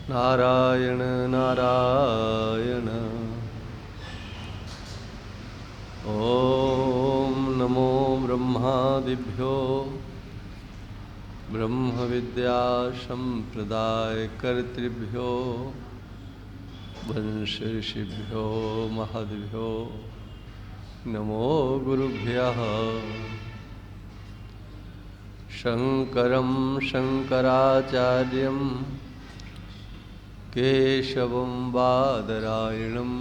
नारायण नारायण। ओम नमो ब्रह्मादिभ्यो ब्रह्म विद्या संप्रदायकर्तृभ्यो वंश ऋषिभ्यो महद्भ्यो नमो गुरुभ्यः। शंकरं शंकराचार्यं केशवं बादरायणं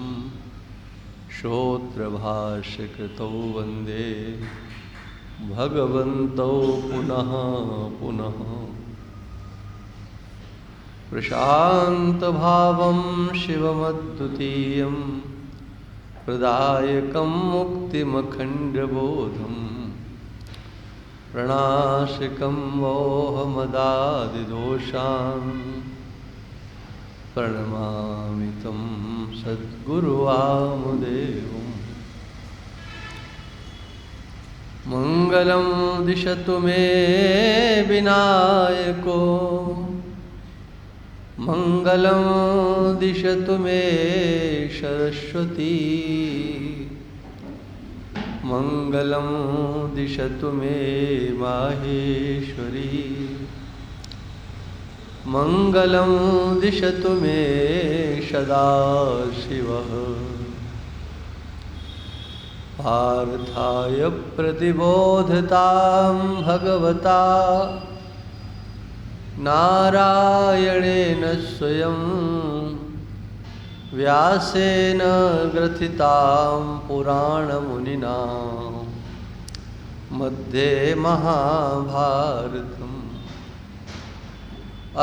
श्रोत्रभाष्यकृतौ वन्दे भगवन्तौ पुनः पुनः। प्रशान्तभावं शिवमद्वितीयं प्रदायकं मुक्तिमखण्डबोधम् प्रणाशिकं मोहमदादिदोषान् प्रणमामि तं सद्गुरुवामदेवम्। मङ्गलं दिशतु मे विनायको मङ्गलं दिशतु मे सरस्वती मङ्गलं दिशतु मे माहेश्वरी मङ्गलं दिशतु मे सदाशिवः। पार्थाय प्रतिबोधतां भगवता नारायणेन स्वयं व्यासेन ग्रथितां पुराणमुनिना मध्ये महाभारतम्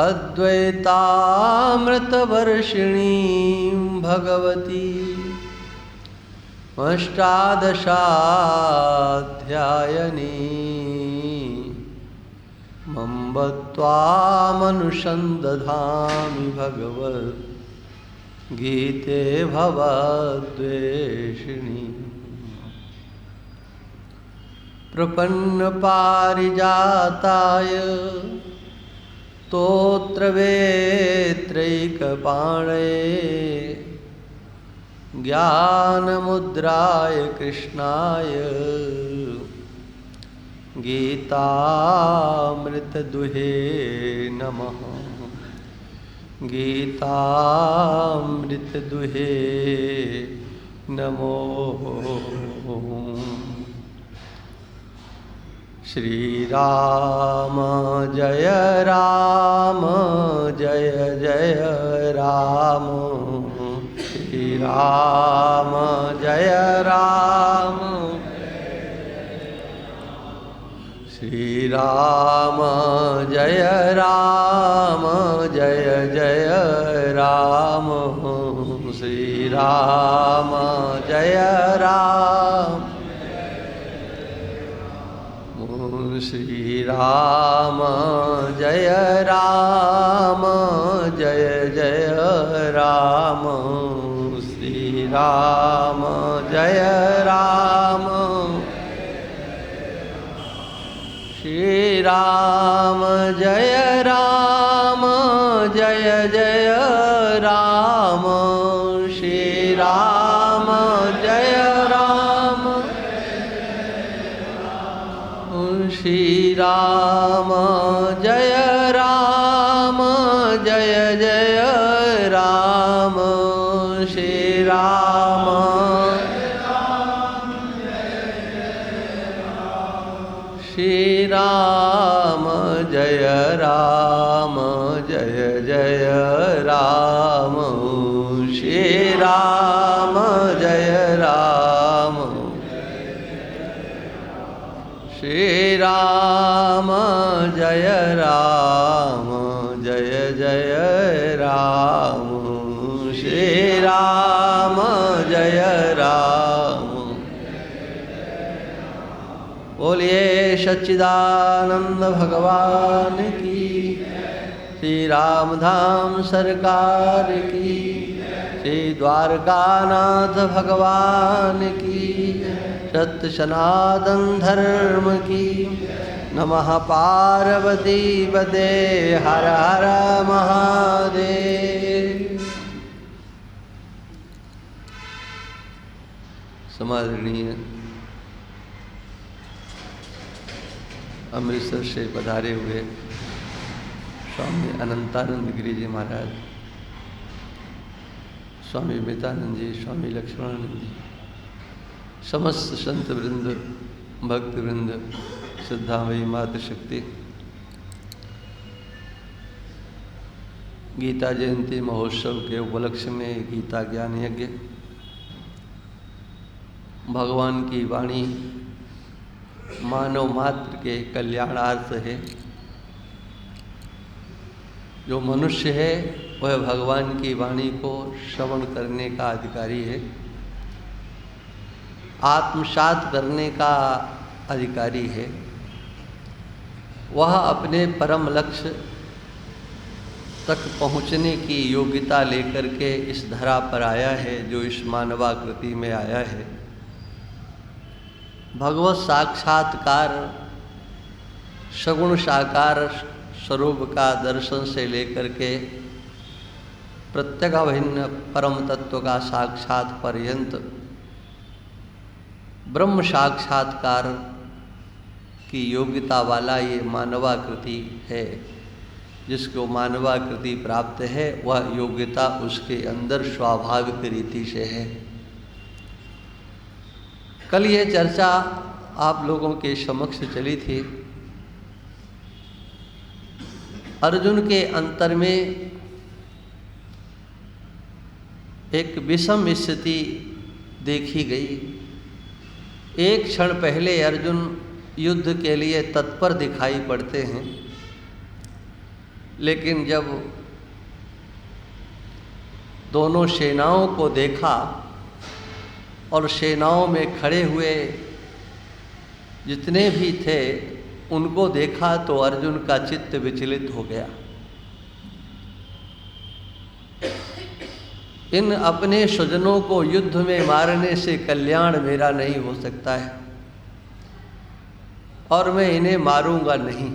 अद्वैतामृतवर्षिणीं भगवती अष्टादशाध्यायिनी मम त्वामनुसन्दधामि भगवद्गीते भवद्वेषिणी। प्रपन्नपारिजाताय स्तोत्रवेत्रैकपाणये ज्ञानमुद्राय कृष्णाय गीतामृतदुहे नमः। गीतामृतदुहे नमो। श्री राम जय राम जय जय राम। श्री राम जय राम श्री राम जय राम जय जय राम। श्री राम जय राम श्री राम जय राम जय जय राम। श्री राम जय राम श्री राम जय राम जय जय राम। श्री राम जय राम श्री राम जय राम जय जय राम। श्री राम श्री राम जय राम जय जय राम। श्री राम जय राम श्री राम जय राम जय जय राम। श्री राम जय राम। बोलिए सच्चिदानंद भगवान की। श्री रामधाम सरकार की। श्री द्वारकानाथ भगवान की। सत्य सनातन धर्म की। नमः पार्वती पते हर हर महादेव। परमादरणीय अमृतसर से पधारे हुए स्वामी अनंतानंद गिरी जी महाराज, स्वामी मितानंद जी, स्वामी लक्ष्मणानंद जी, समस्त संत वृंद, भक्त वृंद, श्रद्धामयी मातृशक्ति, गीता जयंती महोत्सव के उपलक्ष्य में गीता ज्ञान यज्ञ, भगवान की वाणी मानव मात्र के कल्याणार्थ है। जो मनुष्य है वह भगवान की वाणी को श्रवण करने का अधिकारी है, आत्मसात करने का अधिकारी है। वह अपने परम लक्ष्य तक पहुँचने की योग्यता लेकर के इस धरा पर आया है, जो इस मानवाकृति में आया है। भगवत साक्षात्कार सगुण साकार स्वरूप का दर्शन से लेकर के प्रत्यगाभिन्न परम तत्व का साक्षात पर्यंत ब्रह्म साक्षात्कार की योग्यता वाला ये मानवाकृति है। जिसको मानवाकृति प्राप्त है वह योग्यता उसके अंदर स्वाभाविक रीति से है। कल ये चर्चा आप लोगों के समक्ष चली थी। अर्जुन के अंतर में एक विषम स्थिति देखी गई। एक क्षण पहले अर्जुन युद्ध के लिए तत्पर दिखाई पड़ते हैं, लेकिन जब दोनों सेनाओं को देखा और सेनाओं में खड़े हुए जितने भी थे उनको देखा तो अर्जुन का चित्त विचलित हो गया। इन अपने स्वजनों को युद्ध में मारने से कल्याण मेरा नहीं हो सकता है और मैं इन्हें मारूंगा नहीं।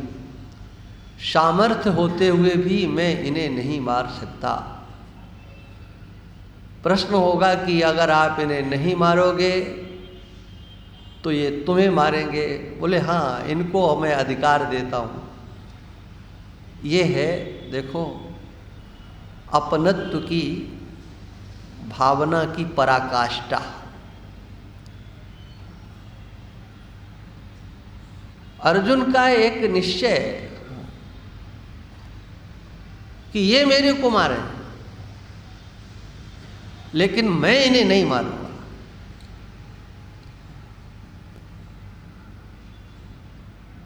सामर्थ्य होते हुए भी मैं इन्हें नहीं मार सकता। प्रश्न होगा कि अगर आप इन्हें नहीं मारोगे तो ये तुम्हें मारेंगे। बोले हाँ, इनको मैं अधिकार देता हूँ। ये है देखो अपनत्व की भावना की पराकाष्ठा। अर्जुन का एक निश्चय कि ये मेरे को मारे, लेकिन मैं इन्हें नहीं मारूंगा।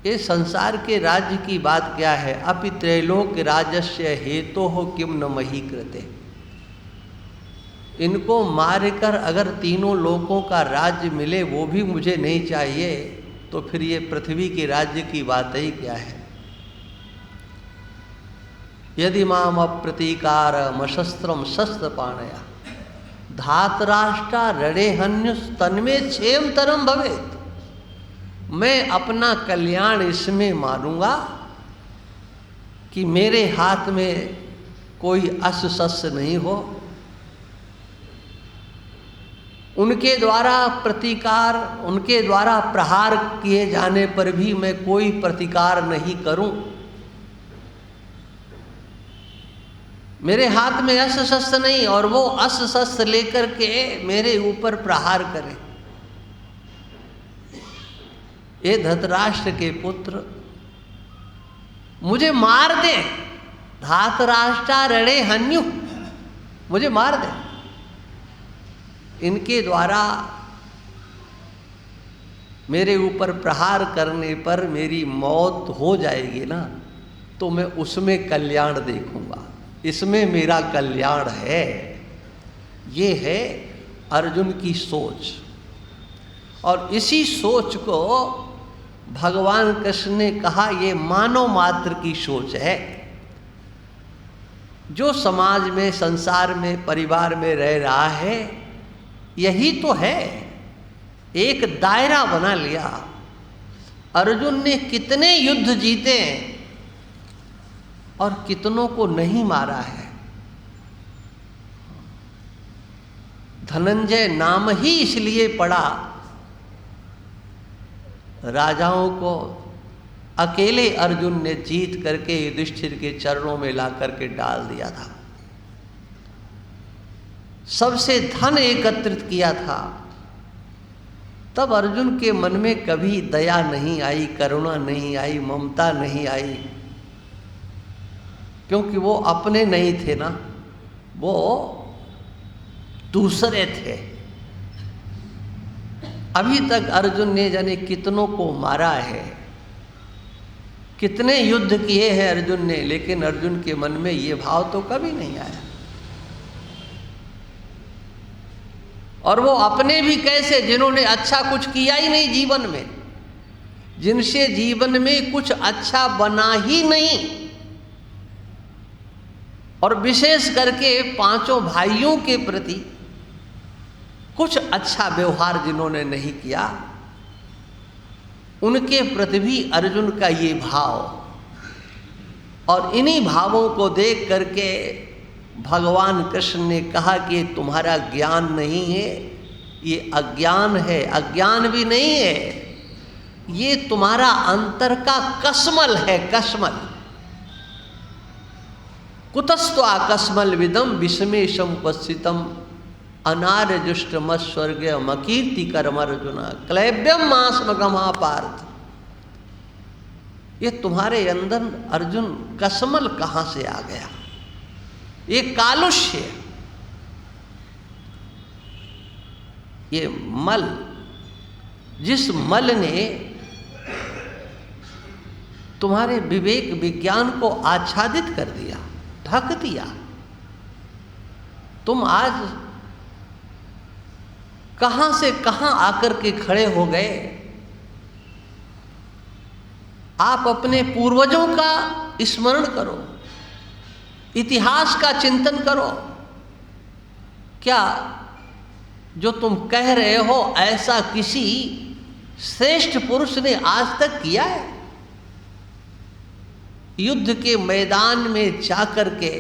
ये संसार के राज्य की बात क्या है? अपि त्रैलोक्य राजस्य हेतो हो किम न मही कृते। इनको मारकर अगर तीनों लोकों का राज्य मिले वो भी मुझे नहीं चाहिए, तो फिर ये पृथ्वी के राज्य की बात ही क्या है? यदि माम अप्रतीकार मशस्त्रम शस्त्र पाणया धातराष्ट्रा रणे हन्युस तन्मे क्षेम तरम भवेत। मैं अपना कल्याण इसमें मानूंगा कि मेरे हाथ में कोई अस्त्र शस्त्र नहीं हो, उनके द्वारा प्रतिकार, उनके द्वारा प्रहार किए जाने पर भी मैं कोई प्रतिकार नहीं करूं। मेरे हाथ में अस्त्र शस्त्र नहीं और वो अस्त्र शस्त्र लेकर के मेरे ऊपर प्रहार करें। ये धृतराष्ट्र के पुत्र मुझे मार दे, धातराष्ट्रा रणे हन्यु, मुझे मार दे। इनके द्वारा मेरे ऊपर प्रहार करने पर मेरी मौत हो जाएगी ना, तो मैं उसमें कल्याण देखूंगा। इसमें मेरा कल्याण है। ये है अर्जुन की सोच। और इसी सोच को भगवान कृष्ण ने कहा ये मानव मात्र की सोच है। जो समाज में, संसार में, परिवार में रह रहा है, यही तो है। एक दायरा बना लिया। अर्जुन ने कितने युद्ध जीते और कितनों को नहीं मारा है। धनंजय नाम ही इसलिए पड़ा, राजाओं को अकेले अर्जुन ने जीत करके युधिष्ठिर के चरणों में ला करके डाल दिया था, सबसे धन एकत्रित किया था। तब अर्जुन के मन में कभी दया नहीं आई, करुणा नहीं आई, ममता नहीं आई, क्योंकि वो अपने नहीं थे ना, वो दूसरे थे। अभी तक अर्जुन ने जाने कितनों को मारा है, कितने युद्ध किए हैं अर्जुन ने, लेकिन अर्जुन के मन में ये भाव तो कभी नहीं आया। और वो अपने भी कैसे, जिन्होंने अच्छा कुछ किया ही नहीं जीवन में, जिनसे जीवन में कुछ अच्छा बना ही नहीं, और विशेष करके पांचों भाइयों के प्रति कुछ अच्छा व्यवहार जिन्होंने नहीं किया, उनके प्रति भी अर्जुन का ये भाव। और इन्हीं भावों को देख करके भगवान कृष्ण ने कहा कि तुम्हारा ज्ञान नहीं है, ये अज्ञान है, अज्ञान भी नहीं है, ये तुम्हारा अंतर का कस्मल है, कस्मल। कुतस्त्वा कस्मल विदम विषमेशम उपस्थितम अनार्यजुष्टम स्वर्गम अकीर्ति कर्म अर्जुन क्लैब्यम मास्मगमा पार्थ। ये तुम्हारे अंदर अर्जुन कस्मल कहाँ से आ गया? ये कालुष्य, ये मल, जिस मल ने तुम्हारे विवेक विज्ञान को आच्छादित कर दिया, ढक दिया, तुम आज कहां से कहां आकर के खड़े हो गए। आप अपने पूर्वजों का स्मरण करो, इतिहास का चिंतन करो। क्या जो तुम कह रहे हो ऐसा किसी श्रेष्ठ पुरुष ने आज तक किया है? युद्ध के मैदान में जाकर के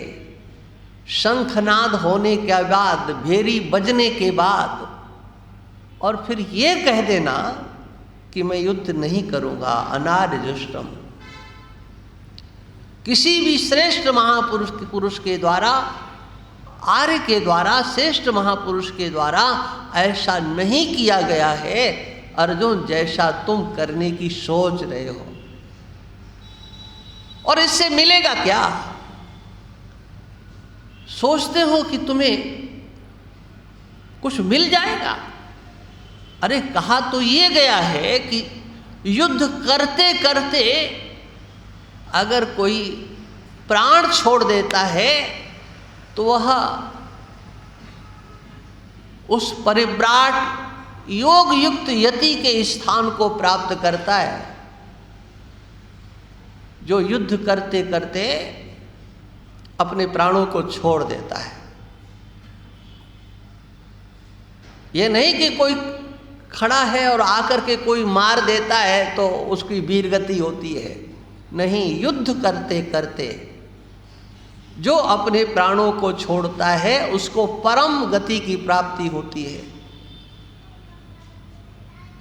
शंखनाद होने के बाद, भेरी बजने के बाद, और फिर ये कह देना कि मैं युद्ध नहीं करूंगा, अनार्यजुष्टम। किसी भी श्रेष्ठ महापुरुष के द्वारा, आर्य के द्वारा, श्रेष्ठ महापुरुष के द्वारा ऐसा नहीं किया गया है अर्जुन, जैसा तुम करने की सोच रहे हो। और इससे मिलेगा क्या? सोचते हो कि तुम्हें कुछ मिल जाएगा। अरे कहा तो ये गया है कि युद्ध करते करते अगर कोई प्राण छोड़ देता है तो वह उस परिव्राट योग युक्त यति के स्थान को प्राप्त करता है, जो युद्ध करते करते अपने प्राणों को छोड़ देता है। ये नहीं कि कोई खड़ा है और आकर के कोई मार देता है तो उसकी वीरगति होती है। नहीं, युद्ध करते करते जो अपने प्राणों को छोड़ता है उसको परम गति की प्राप्ति होती है।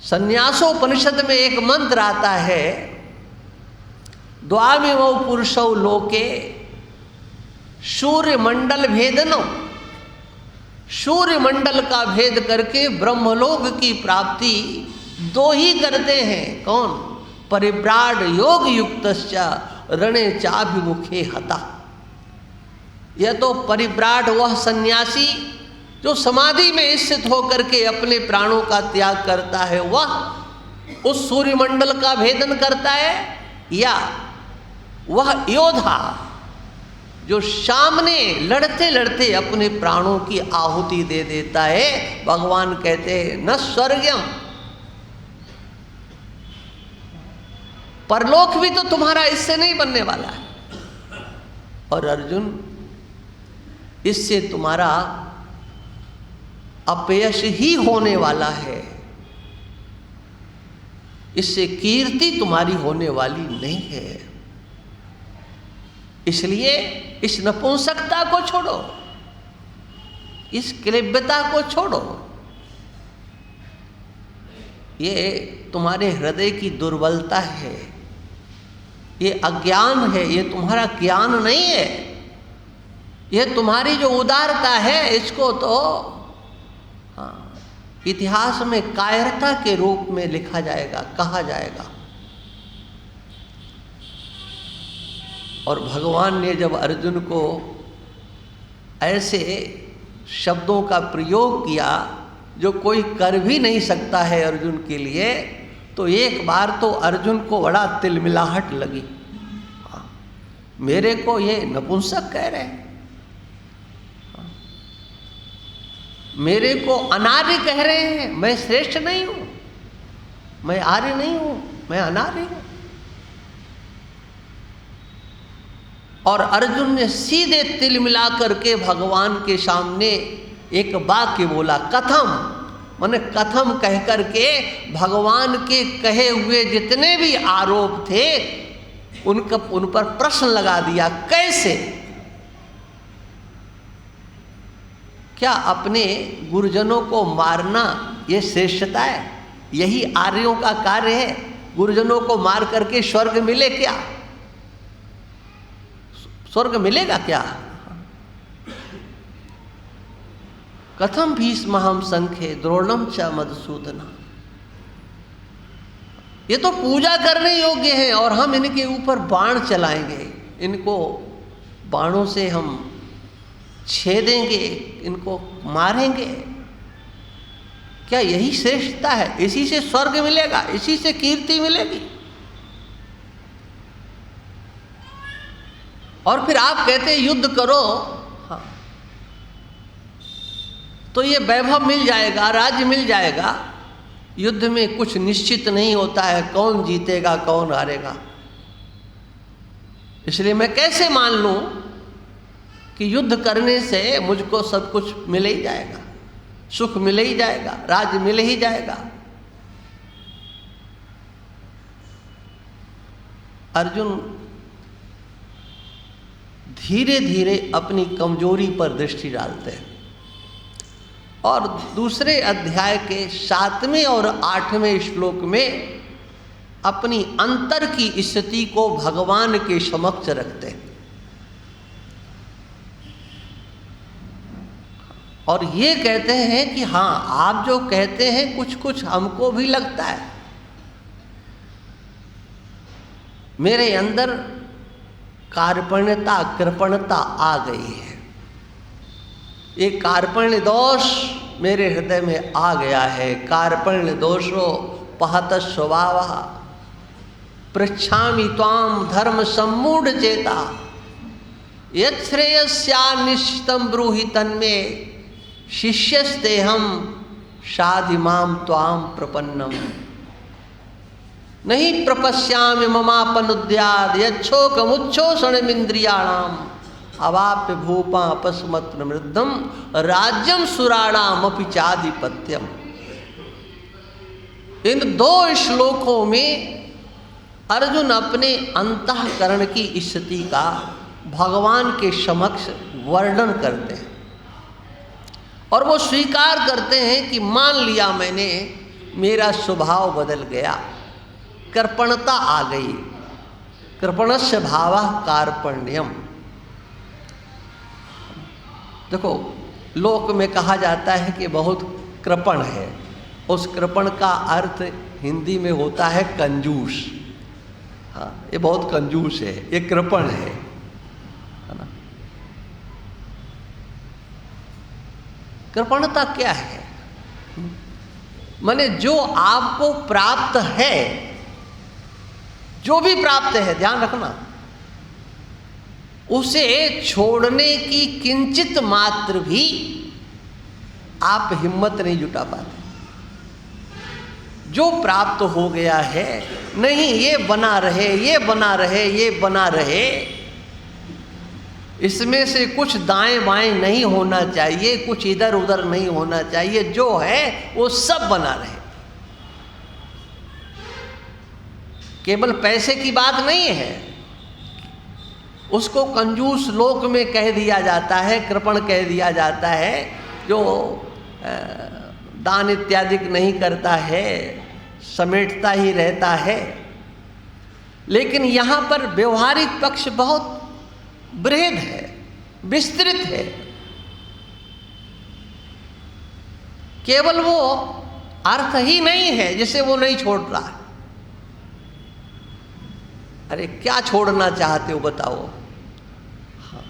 संन्यासोपनिषद में एक मंत्र आता है, द्वामिमौ पुरुषौ लोके सूर्य मंडल भेदनो। सूर्य मंडल का भेद करके ब्रह्मलोक की प्राप्ति दो ही करते हैं। कौन? परिव्राड योग युक्तश्च रणे चाभिमुखे हता। यह तो परिव्राट वह सन्यासी जो समाधि में स्थित होकर के अपने प्राणों का त्याग करता है, वह उस सूर्यमंडल का भेदन करता है, या वह योद्धा जो सामने लड़ते लड़ते अपने प्राणों की आहुति दे देता है। भगवान कहते हैं न स्वर्गम, परलोक भी तो तुम्हारा इससे नहीं बनने वाला है। और अर्जुन, इससे तुम्हारा अपयश ही होने वाला है, इससे कीर्ति तुम्हारी होने वाली नहीं है। इसलिए इस नपुंसकता को छोड़ो, इस क्लिब्यता को छोड़ो। ये तुम्हारे हृदय की दुर्बलता है, ये अज्ञान है, ये तुम्हारा ज्ञान नहीं है। ये तुम्हारी जो उदारता है, इसको तो इतिहास में कायरता के रूप में लिखा जाएगा, कहा जाएगा। और भगवान ने जब अर्जुन को ऐसे शब्दों का प्रयोग किया जो कोई कर भी नहीं सकता है अर्जुन के लिए, तो एक बार तो अर्जुन को बड़ा तिलमिलाहट लगी। मेरे को ये नपुंसक कह रहे हैं, मेरे को अनार्य कह रहे हैं। मैं श्रेष्ठ नहीं हूं, मैं आर्य नहीं हूं, मैं अनार्य हूं। और अर्जुन ने सीधे तिल मिला करके भगवान के सामने एक वाक्य बोला, कथम। माने कथम कह करके भगवान के कहे हुए जितने भी आरोप थे उन पर प्रश्न लगा दिया। कैसे? क्या अपने गुरुजनों को मारना ये श्रेष्ठता है? यही आर्यों का कार्य है? गुरुजनों को मार करके स्वर्ग मिले क्या? स्वर्ग मिलेगा क्या? कथम भीष्महं संख्ये द्रोणम च मधुसूदना। ये तो पूजा करने योग्य है और हम इनके ऊपर बाण चलाएंगे, इनको बाणों से हम छेदेंगे, इनको मारेंगे। क्या यही श्रेष्ठता है? इसी से स्वर्ग मिलेगा, इसी से कीर्ति मिलेगी। और फिर आप कहते हैं युद्ध करो, हाँ, तो ये वैभव मिल जाएगा, राज्य मिल जाएगा। युद्ध में कुछ निश्चित नहीं होता है, कौन जीतेगा कौन हारेगा। इसलिए मैं कैसे मान लूं कि युद्ध करने से मुझको सब कुछ मिल ही जाएगा, सुख मिल ही जाएगा, राज्य मिल ही जाएगा। अर्जुन धीरे धीरे अपनी कमजोरी पर दृष्टि डालते हैं और दूसरे अध्याय के 7वें और 8वें श्लोक में अपनी अंतर की स्थिति को भगवान के समक्ष रखते हैं। और ये कहते हैं कि हाँ, आप जो कहते हैं कुछ कुछ हमको भी लगता है। मेरे अंदर कार्पण्यता, कृपणता आ गई है। ये कार्पण्य दोष मेरे हृदय में आ गया है। कार्पण्य दोषो पहत स्वभाव पृच्छामि त्वाम धर्म सम्मूढ़ चेता यच्छ्रेयस्या निश्चितम ब्रूहि तन्मे शिष्यस्तेहम शाधिमाम त्वाम प्रपन्नम नहीं प्रपश्यामि ममापनुद्याद यच्छोकमुच्छोषणमिन्द्रियाणाम अवाप्य भूपा अपस्मत्र मृद्धम राज्यम सुराणाम अपि चाधिपत्यम। इन 2 श्लोकों में अर्जुन अपने अंतःकरण की स्थिति का भगवान के समक्ष वर्णन करते हैं और वो स्वीकार करते हैं कि मान लिया मैंने, मेरा स्वभाव बदल गया, कृपणता आ गई। कृपणस्य भावः कार्पण्यम। देखो, लोक में कहा जाता है कि बहुत कृपण है। उस कृपण का अर्थ हिंदी में होता है कंजूस। हाँ, ये बहुत कंजूस है, ये कृपण है ना। कृपणता क्या है? माने जो आपको प्राप्त है, जो भी प्राप्त है, ध्यान रखना, उसे छोड़ने की किंचित मात्र भी आप हिम्मत नहीं जुटा पाते। जो प्राप्त हो गया है, नहीं ये बना रहे, ये बना रहे, ये बना रहे, इसमें से कुछ दाएं बाएं नहीं होना चाहिए, कुछ इधर उधर नहीं होना चाहिए। जो है वो सब बना रहे। केवल पैसे की बात नहीं है, उसको कंजूस लोक में कह दिया जाता है, कृपण कह दिया जाता है जो दान इत्यादि नहीं करता है, समेटता ही रहता है। लेकिन यहाँ पर व्यवहारिक पक्ष बहुत बृहद है, विस्तृत है। केवल वो अर्थ ही नहीं है जिसे वो नहीं छोड़ रहा है। अरे क्या छोड़ना चाहते हो बताओ? हाँ,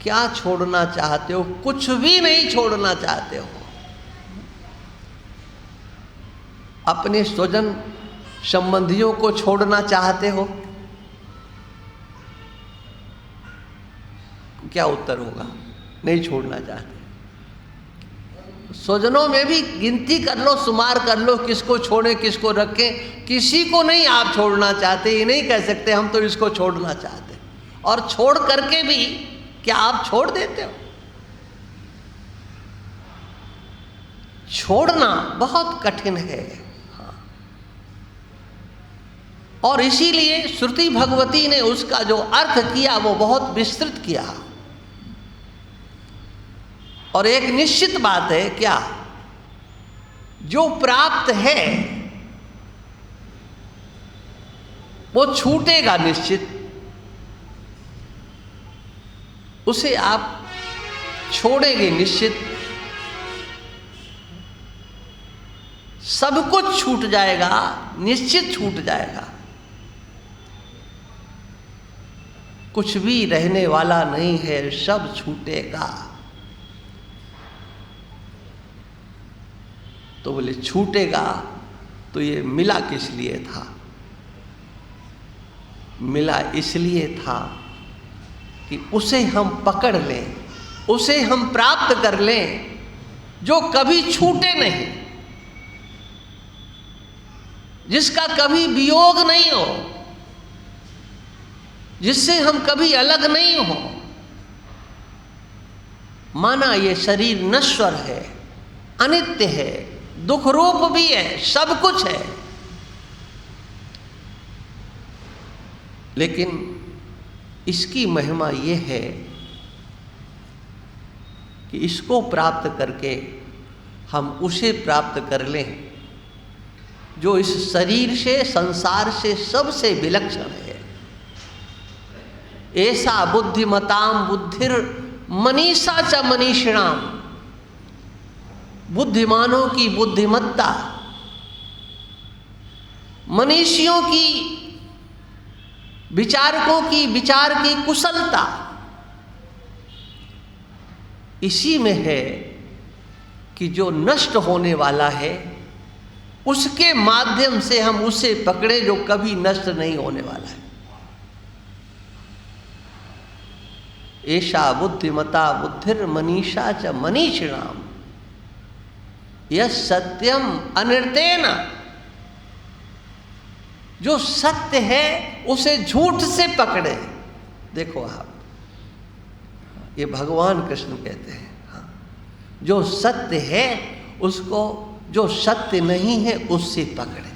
क्या छोड़ना चाहते हो? कुछ भी नहीं छोड़ना चाहते हो। अपने स्वजन संबंधियों को छोड़ना चाहते हो? क्या उत्तर होगा? नहीं छोड़ना चाहते। स्वजनों में भी गिनती कर लो, शुमार कर लो, किसको छोड़े किसको रखें। किसी को नहीं आप छोड़ना चाहते। ये नहीं कह सकते हम तो इसको छोड़ना चाहते। और छोड़ करके भी क्या आप छोड़ देते हो? छोड़ना बहुत कठिन है। हाँ। और इसीलिए श्रुति भगवती ने उसका जो अर्थ किया वो बहुत विस्तृत किया। और एक निश्चित बात है, क्या? जो प्राप्त है वो छूटेगा निश्चित। उसे आप छोड़ेंगे निश्चित। सब कुछ छूट जाएगा, निश्चित छूट जाएगा। कुछ भी रहने वाला नहीं है, सब छूटेगा। तो बोले छूटेगा तो ये मिला किस लिए था? मिला इसलिए था कि उसे हम पकड़ लें, उसे हम प्राप्त कर लें, जो कभी छूटे नहीं, जिसका कभी वियोग नहीं हो, जिससे हम कभी अलग नहीं हो। माना ये शरीर नश्वर है, अनित्य है, दुख रूप भी है, सब कुछ है, लेकिन इसकी महिमा ये है कि इसको प्राप्त करके हम उसे प्राप्त कर लें जो इस शरीर से, संसार से सबसे विलक्षण है। ऐसा बुद्धिमताम बुद्धिर मनीषा च मनीषिणाम। बुद्धिमानों की बुद्धिमत्ता, मनीषियों की, विचारकों की विचार की कुशलता इसी में है कि जो नष्ट होने वाला है उसके माध्यम से हम उसे पकड़े जो कभी नष्ट नहीं होने वाला है। ऐसा बुद्धिमता बुद्धिर मनीषा च मनीषिणाम यह सत्यम अनिर्तेन। जो सत्य है उसे झूठ से पकड़े। देखो आप, ये भगवान कृष्ण कहते हैं। हाँ, जो सत्य है उसको, जो सत्य नहीं है उससे पकड़े,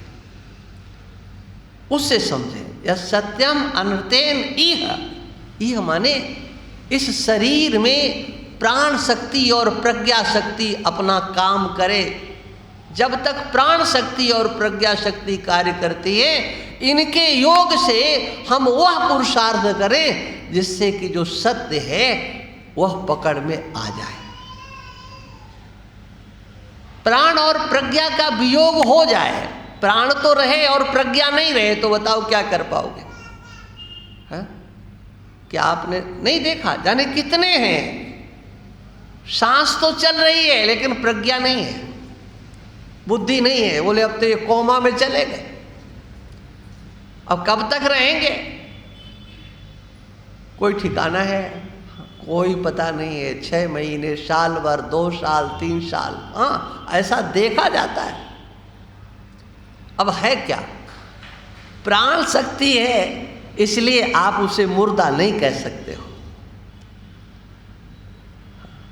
उससे समझे। यह सत्यम अनिर्तेन इह माने इस शरीर में प्राण शक्ति और प्रज्ञा शक्ति अपना काम करे। जब तक प्राण शक्ति और प्रज्ञा शक्ति कार्य करती है, इनके योग से हम वह पुरुषार्थ करें जिससे कि जो सत्य है वह पकड़ में आ जाए। प्राण और प्रज्ञा का वियोग हो जाए। प्राण तो रहे और प्रज्ञा नहीं रहे तो बताओ क्या कर पाओगे? है? क्या आपने नहीं देखा? जाने कितने हैं, सांस तो चल रही है लेकिन प्रज्ञा नहीं है, बुद्धि नहीं है। बोले अब तो ये कोमा में चले गए, अब कब तक रहेंगे? कोई ठिकाना है? कोई पता नहीं है। 6 महीने, साल भर, 2 साल, 3 साल, हाँ ऐसा देखा जाता है। अब है क्या? प्राण शक्ति है इसलिए आप उसे मुर्दा नहीं कह सकते हो।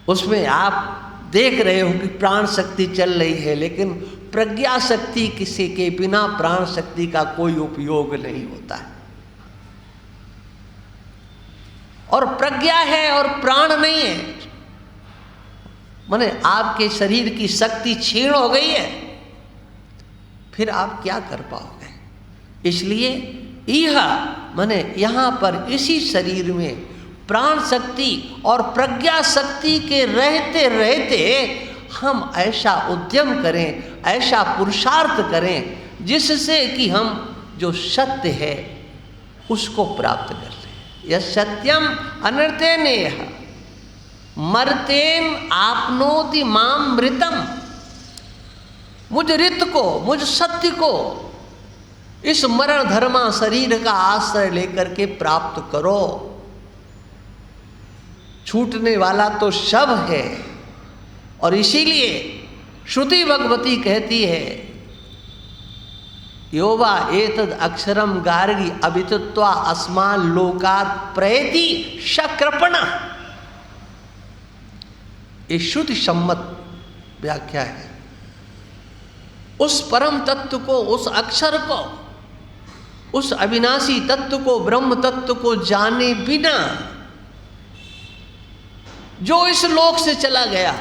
उसमें आप देख रहे हो कि प्राण शक्ति चल रही है, लेकिन प्रज्ञा शक्ति किसी के बिना प्राण शक्ति का कोई उपयोग नहीं होता है। और प्रज्ञा है और प्राण नहीं है। माने आपके शरीर की शक्ति क्षीण हो गई है, फिर आप क्या कर पाओगे। इसलिए यह माने यहाँ पर इसी शरीर में प्राण शक्ति और प्रज्ञा शक्ति के रहते रहते हम ऐसा उद्यम करें, ऐसा पुरुषार्थ करें जिससे कि हम जो सत्य है उसको प्राप्त कर लें। यह सत्यम अनर्तेनेह मर्तेन आपनोति माम मृतम। मुझ रित को, मुझ सत्य को इस मरण धर्मा शरीर का आश्रय लेकर के प्राप्त करो। छूटने वाला तो शव है, और इसीलिए श्रुति भगवती कहती है योवा एतद अक्षरम गार्गी अभितत्वा अस्मान लोकात प्रयति शक्रपण। ये श्रुति सम्मत व्याख्या है। उस परम तत्व को, उस अक्षर को, उस अविनाशी तत्व को, ब्रह्म तत्व को जाने बिना जो इस लोक से चला गया,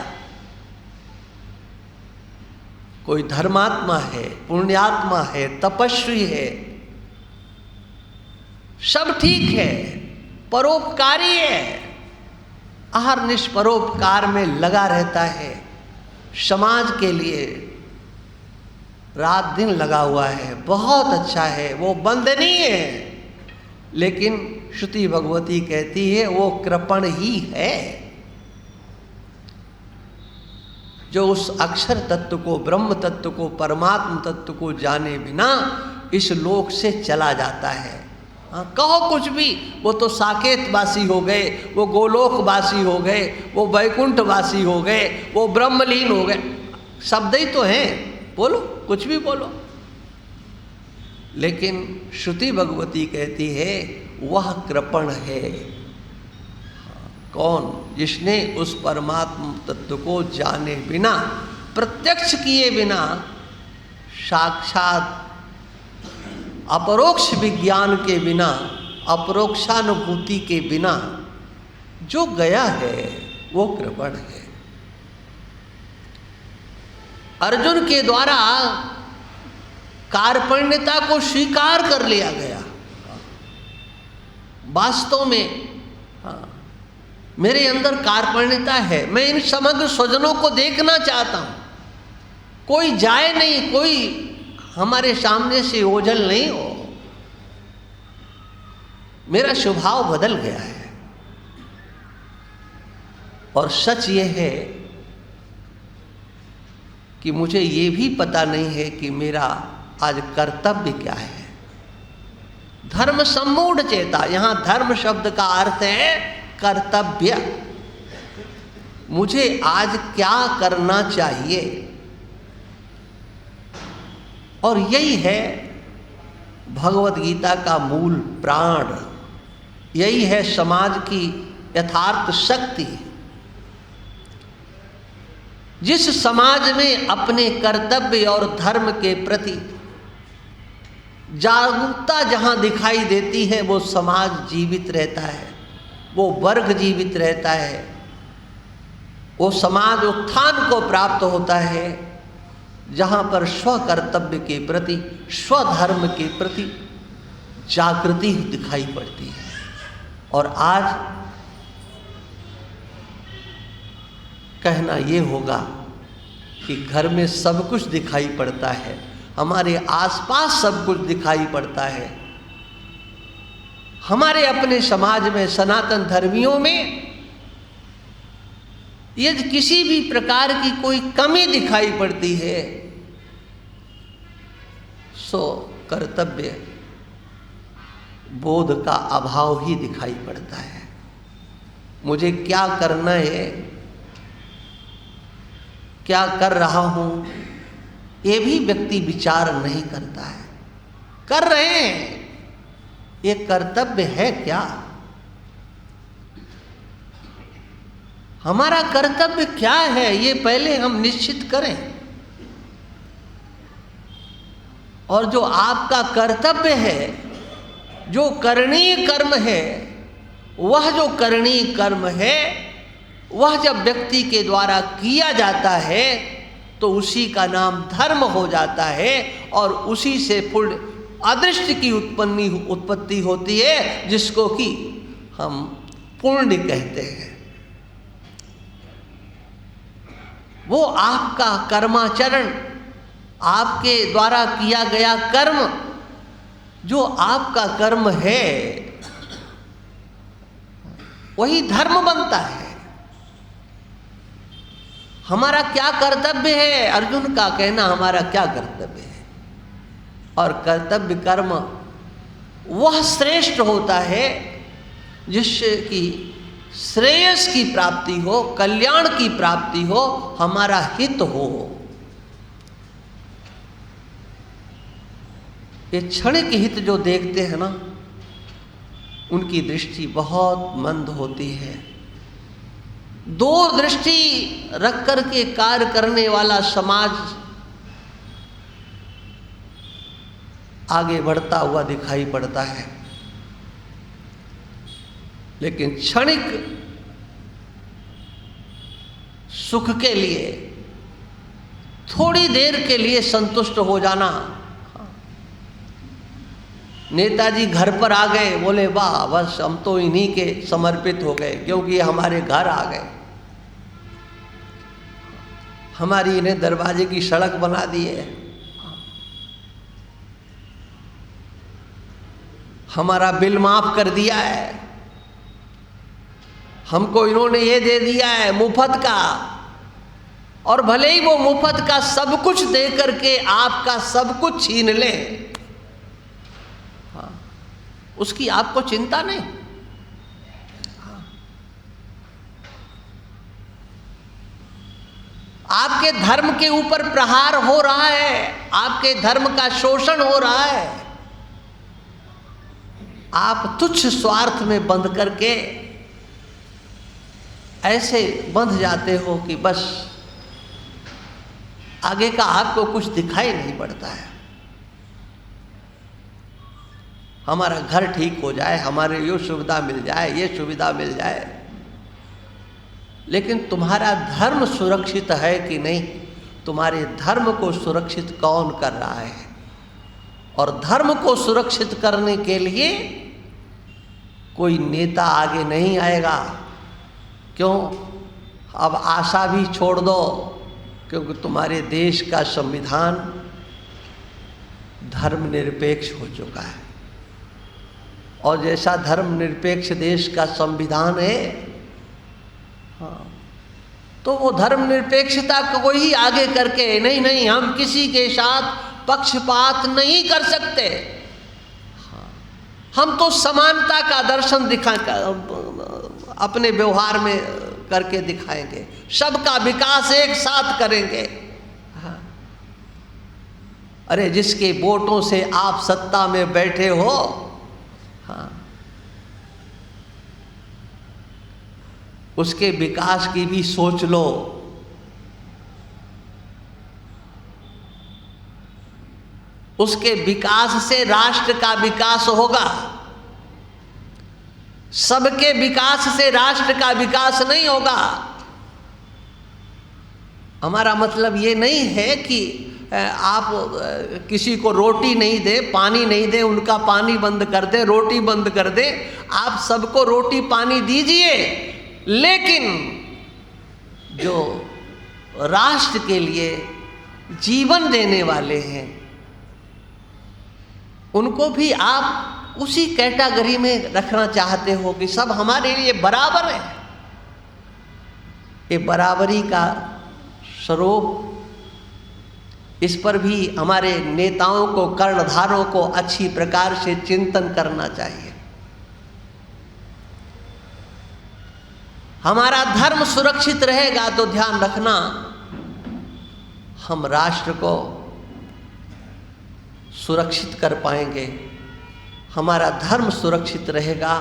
कोई धर्मात्मा है, पुण्यात्मा है, तपस्वी है, सब ठीक है, परोपकारी है, अहर्निश परोपकार में लगा रहता है, समाज के लिए रात दिन लगा हुआ है, बहुत अच्छा है, वो वंदनीय है। लेकिन श्रुति भगवती कहती है वो कृपण ही है जो उस अक्षर तत्व को, ब्रह्म तत्व को, परमात्म तत्व को जाने बिना इस लोक से चला जाता है। हाँ, कहो कुछ भी, वो तो साकेतवासी हो गए, वो गोलोकवासी हो गए, वो वैकुंठवासी हो गए, वो ब्रह्मलीन हो गए, शब्द ही तो हैं, बोलो कुछ भी बोलो। लेकिन श्रुति भगवती कहती है वह कृपण है। कौन? जिसने उस परमात्म तत्व को जाने बिना, प्रत्यक्ष किए बिना, साक्षात अपरोक्ष विज्ञान के बिना, अपरोक्षानुभूति के बिना जो गया है वो कृपण है। अर्जुन के द्वारा कार्पण्यता को स्वीकार कर लिया गया। वास्तव में मेरे अंदर कार्पण्यता है, मैं इन समग्र स्वजनों को देखना चाहता हूँ, कोई जाए नहीं, कोई हमारे सामने से ओझल नहीं हो, मेरा स्वभाव बदल गया है। और सच ये है कि मुझे ये भी पता नहीं है कि मेरा आज कर्तव्य क्या है। धर्म सम्मूढ़ चेता, यहाँ धर्म शब्द का अर्थ है कर्तव्य। मुझे आज क्या करना चाहिए, और यही है भगवत गीता का मूल प्राण, यही है समाज की यथार्थ शक्ति। जिस समाज में अपने कर्तव्य और धर्म के प्रति जागरूकता जहां दिखाई देती है, वो समाज जीवित रहता है, वो वर्ग जीवित रहता है, वो समाज उत्थान को प्राप्त होता है जहाँ पर स्व कर्तव्य के प्रति, स्वधर्म के प्रति जागृति दिखाई पड़ती है। और आज कहना ये होगा कि घर में सब कुछ दिखाई पड़ता है, हमारे आसपास सब कुछ दिखाई पड़ता है, हमारे अपने समाज में, सनातन धर्मियों में यदि किसी भी प्रकार की कोई कमी दिखाई पड़ती है, सो कर्तव्य बोध का अभाव ही दिखाई पड़ता है। मुझे क्या करना है, क्या कर रहा हूं, ये भी व्यक्ति विचार नहीं करता है। कर रहे हैं, ये कर्तव्य है क्या? हमारा कर्तव्य क्या है, ये पहले हम निश्चित करें। और जो आपका कर्तव्य है, जो करणीय कर्म है, वह जो करणीय कर्म है वह जब व्यक्ति के द्वारा किया जाता है तो उसी का नाम धर्म हो जाता है और उसी से पूर्ण अदृष्ट की उत्पत्ति होती है, जिसको कि हम पुण्य कहते हैं। वो आपका कर्माचरण, आपके द्वारा किया गया कर्म, जो आपका कर्म है वही धर्म बनता है। हमारा क्या कर्तव्य है, अर्जुन का कहना हमारा क्या कर्तव्य है, और कर्तव्य कर्म वह श्रेष्ठ होता है जिससे कि श्रेयस की प्राप्ति हो, कल्याण की प्राप्ति हो, हमारा हित हो। ये क्षणिक हित जो देखते हैं ना, उनकी दृष्टि बहुत मंद होती है। दूरदृष्टि रख कर के कार्य करने वाला समाज आगे बढ़ता हुआ दिखाई पड़ता है, लेकिन क्षणिक सुख के लिए, थोड़ी देर के लिए संतुष्ट हो जाना। नेताजी घर पर आ गए, बोले वाह बस हम तो इन्हीं के समर्पित हो गए, क्योंकि ये हमारे घर आ गए, हमारी इन्हें दरवाजे की सड़क बना दी है, हमारा बिल माफ कर दिया है, हमको इन्होंने ये दे दिया है मुफ्त का। और भले ही वो मुफ्त का सब कुछ दे करके आपका सब कुछ छीन ले, हाँ, उसकी आपको चिंता नहीं। हाँ, आपके धर्म के ऊपर प्रहार हो रहा है, आपके धर्म का शोषण हो रहा है, आप तुच्छ स्वार्थ में बंध करके ऐसे बंध जाते हो कि बस आगे का आपको कुछ दिखाई नहीं पड़ता है। हमारा घर ठीक हो जाए, हमारे ये सुविधा मिल जाए, ये सुविधा मिल जाए, लेकिन तुम्हारा धर्म सुरक्षित है कि नहीं, तुम्हारे धर्म को सुरक्षित कौन कर रहा है? और धर्म को सुरक्षित करने के लिए कोई नेता आगे नहीं आएगा। क्यों? अब आशा भी छोड़ दो, क्योंकि तुम्हारे देश का संविधान धर्मनिरपेक्ष हो चुका है, और जैसा धर्मनिरपेक्ष देश का संविधान है, हाँ, तो वो धर्मनिरपेक्षता को ही आगे करके नहीं हम किसी के साथ पक्षपात नहीं कर सकते, हाँ, हम तो समानता का दर्शन अपने व्यवहार में करके दिखाएंगे, सबका विकास एक साथ करेंगे। हाँ। अरे जिसके वोटों से आप सत्ता में बैठे हो, हाँ, उसके विकास की भी सोच लो। उसके विकास से राष्ट्र का विकास होगा, सबके विकास से राष्ट्र का विकास नहीं होगा। हमारा मतलब ये नहीं है कि आप किसी को रोटी नहीं दे, पानी नहीं दे, उनका पानी बंद कर दे, रोटी बंद कर दे। आप सबको रोटी पानी दीजिए, लेकिन जो राष्ट्र के लिए जीवन देने वाले हैं उनको भी आप उसी कैटेगरी में रखना चाहते हो कि सब हमारे लिए बराबर है। ये बराबरी का स्वरूप, इस पर भी हमारे नेताओं को, कर्णधारों को अच्छी प्रकार से चिंतन करना चाहिए। हमारा धर्म सुरक्षित रहेगा तो ध्यान रखना, हम राष्ट्र को सुरक्षित कर पाएंगे। हमारा धर्म सुरक्षित रहेगा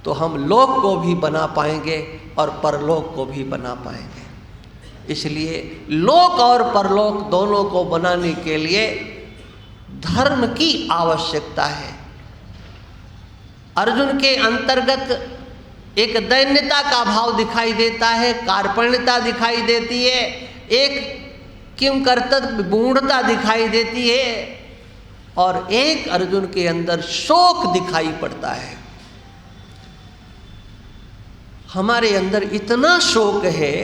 तो हम लोक को भी बना पाएंगे और परलोक को भी बना पाएंगे। इसलिए लोक और परलोक दोनों को बनाने के लिए धर्म की आवश्यकता है। अर्जुन के अंतर्गत एक दैन्यता का भाव दिखाई देता है, कार्पण्यता दिखाई देती है, एक किम कर्तव्य मूढ़ता दिखाई देती है, और एक अर्जुन के अंदर शोक दिखाई पड़ता है। हमारे अंदर इतना शोक है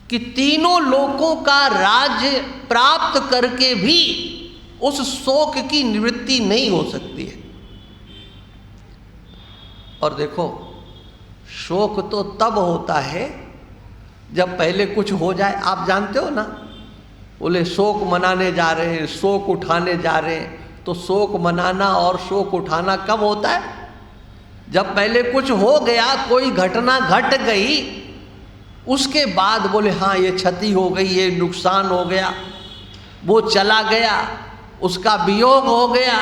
कि तीनों लोकों का राज्य प्राप्त करके भी उस शोक की निवृत्ति नहीं हो सकती है। और देखो, शोक तो तब होता है जब पहले कुछ हो जाए। आप जानते हो ना, बोले शोक मनाने जा रहे हैं, शोक उठाने जा रहे हैं, तो शोक मनाना और शोक उठाना कब होता है? जब पहले कुछ हो गया, कोई घटना घट गई, उसके बाद बोले हाँ ये क्षति हो गई, ये नुकसान हो गया, वो चला गया, उसका वियोग हो गया,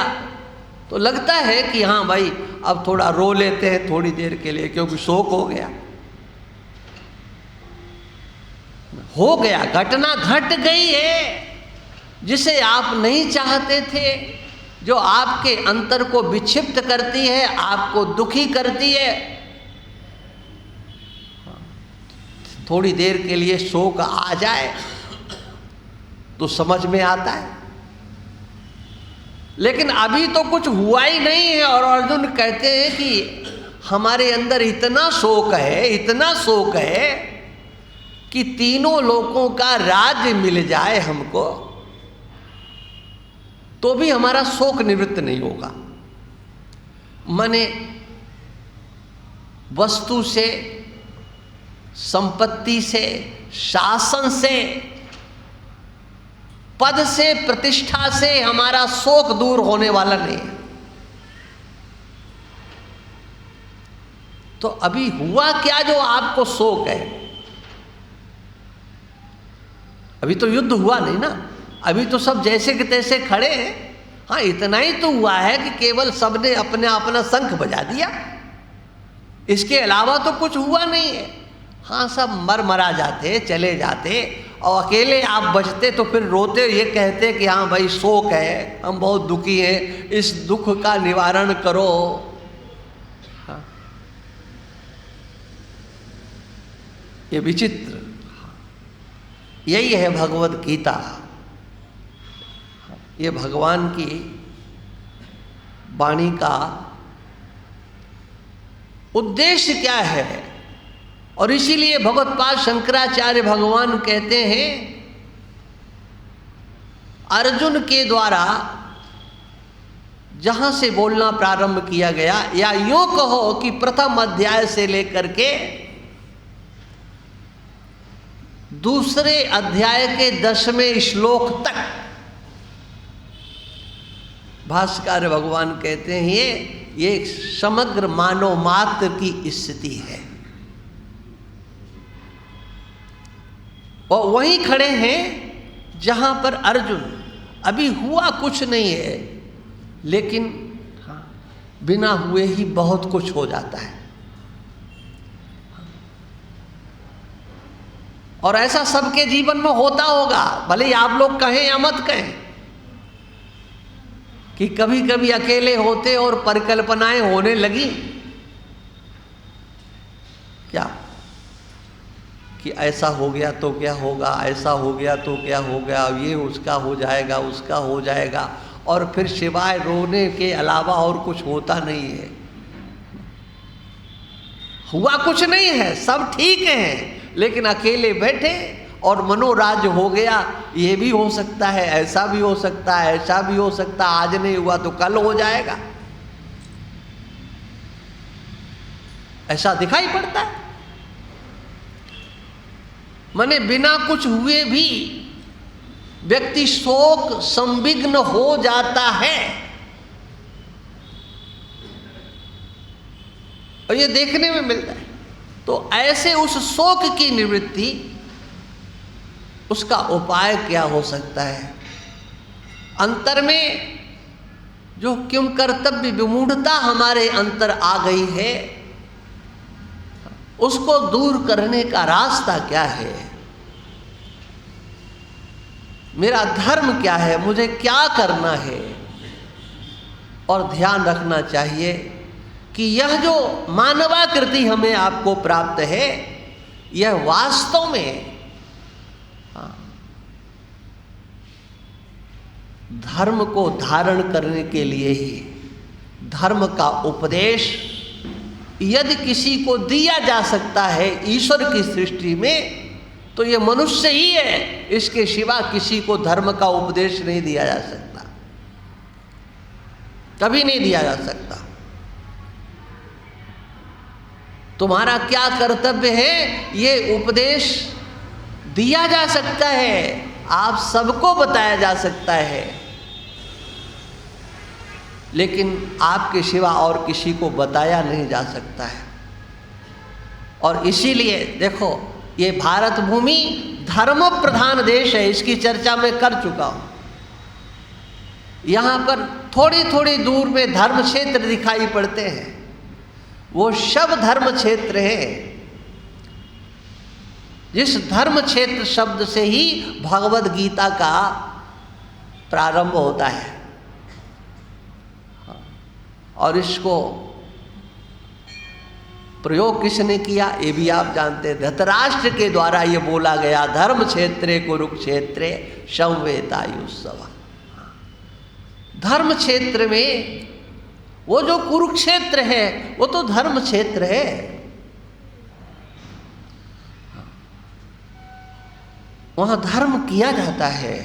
तो लगता है कि हाँ भाई अब थोड़ा रो लेते हैं थोड़ी देर के लिए, क्योंकि शोक हो गया। हो गया, घटना घट गई है जिसे आप नहीं चाहते थे, जो आपके अंतर को विक्षिप्त करती है, आपको दुखी करती है। थोड़ी देर के लिए शोक आ जाए तो समझ में आता है, लेकिन अभी तो कुछ हुआ ही नहीं है। और अर्जुन कहते हैं कि हमारे अंदर इतना शोक है, इतना शोक है कि तीनों लोकों का राज्य मिल जाए हमको तो भी हमारा शोक निवृत्त नहीं होगा। माने वस्तु से, संपत्ति से, शासन से, पद से, प्रतिष्ठा से हमारा शोक दूर होने वाला नहीं है। तो अभी हुआ क्या जो आपको शोक है? अभी तो युद्ध हुआ नहीं ना, अभी तो सब जैसे के तैसे खड़े हैं। हाँ, इतना ही तो हुआ है कि केवल सबने अपने अपना शंख बजा दिया, इसके अलावा तो कुछ हुआ नहीं है। हाँ, सब मर मरा जाते, चले जाते, और अकेले आप बचते तो फिर रोते, ये कहते कि हाँ भाई शोक है, हम बहुत दुखी हैं, इस दुख का निवारण करो। हाँ, ये विचित्र, यही है भगवद गीता। ये भगवान की वाणी का उद्देश्य क्या है? और इसीलिए भगवत्पाद शंकराचार्य भगवान कहते हैं, अर्जुन के द्वारा जहां से बोलना प्रारंभ किया गया, या यूं कहो कि प्रथम अध्याय से लेकर के दूसरे अध्याय के 10वें श्लोक तक भाष्यकार भगवान कहते हैं ये समग्र मानव मात्र की स्थिति है। और वहीं खड़े हैं जहां पर अर्जुन, अभी हुआ कुछ नहीं है, लेकिन हाँ, बिना हुए ही बहुत कुछ हो जाता है। और ऐसा सबके जीवन में होता होगा, भले ही आप लोग कहें या मत कहें, कि कभी कभी अकेले होते और परिकल्पनाएं होने लगी क्या, कि ऐसा हो गया तो क्या होगा, ऐसा हो गया तो क्या होगा, ये उसका हो जाएगा, उसका हो जाएगा, और फिर सिवाय रोने के अलावा और कुछ होता नहीं है। हुआ कुछ नहीं है, सब ठीक है, लेकिन अकेले बैठे और मनोराज्य हो गया। ये भी हो सकता है, ऐसा भी हो सकता है, ऐसा भी हो सकता है, आज नहीं हुआ तो कल हो जाएगा, ऐसा दिखाई पड़ता है। माने बिना कुछ हुए भी व्यक्ति शोक संविग्न हो जाता है, और ये देखने में मिलता है। तो ऐसे उस शोक की निवृत्ति, उसका उपाय क्या हो सकता है? अंतर में जो किम कर्तव्य विमूढ़ता हमारे अंतर आ गई है, उसको दूर करने का रास्ता क्या है? मेरा धर्म क्या है, मुझे क्या करना है? और ध्यान रखना चाहिए कि यह जो मानवाकृति हमें आपको प्राप्त है, यह वास्तव में धर्म को धारण करने के लिए ही, धर्म का उपदेश यदि किसी को दिया जा सकता है ईश्वर की सृष्टि में, तो ये मनुष्य ही है। इसके सिवा किसी को धर्म का उपदेश नहीं दिया जा सकता, कभी नहीं दिया जा सकता। तुम्हारा क्या कर्तव्य है, ये उपदेश दिया जा सकता है, आप सबको बताया जा सकता है, लेकिन आपके सिवा और किसी को बताया नहीं जा सकता है। और इसीलिए देखो, ये भारत भूमि धर्म प्रधान देश है, इसकी चर्चा मैं कर चुका हूं। यहां पर थोड़ी थोड़ी दूर में धर्म क्षेत्र दिखाई पड़ते हैं, वो सब धर्म क्षेत्र है। जिस धर्म क्षेत्र शब्द से ही भगवद गीता का प्रारंभ होता है, और इसको प्रयोग किसने किया ये भी आप जानते हैं। धृतराष्ट्र के द्वारा ये बोला गया, धर्म क्षेत्रे कुरुक्षेत्रे संवेतायुत्सव। धर्म क्षेत्र में वो जो कुरुक्षेत्र है वो तो धर्म क्षेत्र है। वहां धर्म किया जाता है,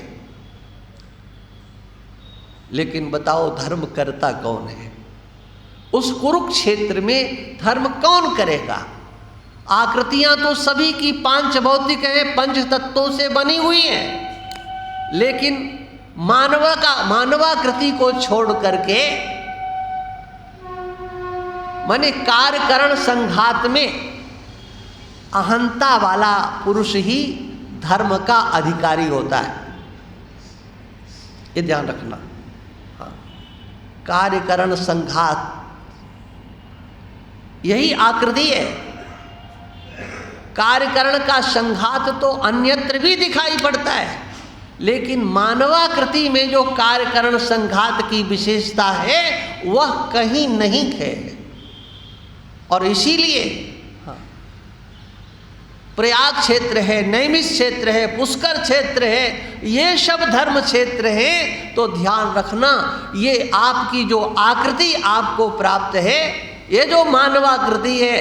लेकिन बताओ धर्म करता कौन है? उस कुरुक्षेत्र में धर्म कौन करेगा? आकृतियां तो सभी की पांच भौतिक हैं, पंच तत्वों से बनी हुई हैं, लेकिन मानवाकृति को छोड़ करके, माने कार्यकरण संघात में अहंता वाला पुरुष ही धर्म का अधिकारी होता है, ये ध्यान रखना। कार्यकरण संघात यही आकृति है। कार्यकरण का संघात तो अन्यत्र भी दिखाई पड़ता है, लेकिन मानवाकृति में जो कार्यकरण संघात की विशेषता है वह कहीं नहीं है। और इसीलिए प्रयाग क्षेत्र है, नैमिष क्षेत्र है, पुष्कर क्षेत्र है, ये सब धर्म क्षेत्र हैं। तो ध्यान रखना, ये आपकी जो आकृति आपको प्राप्त है, ये जो मानवाकृति है,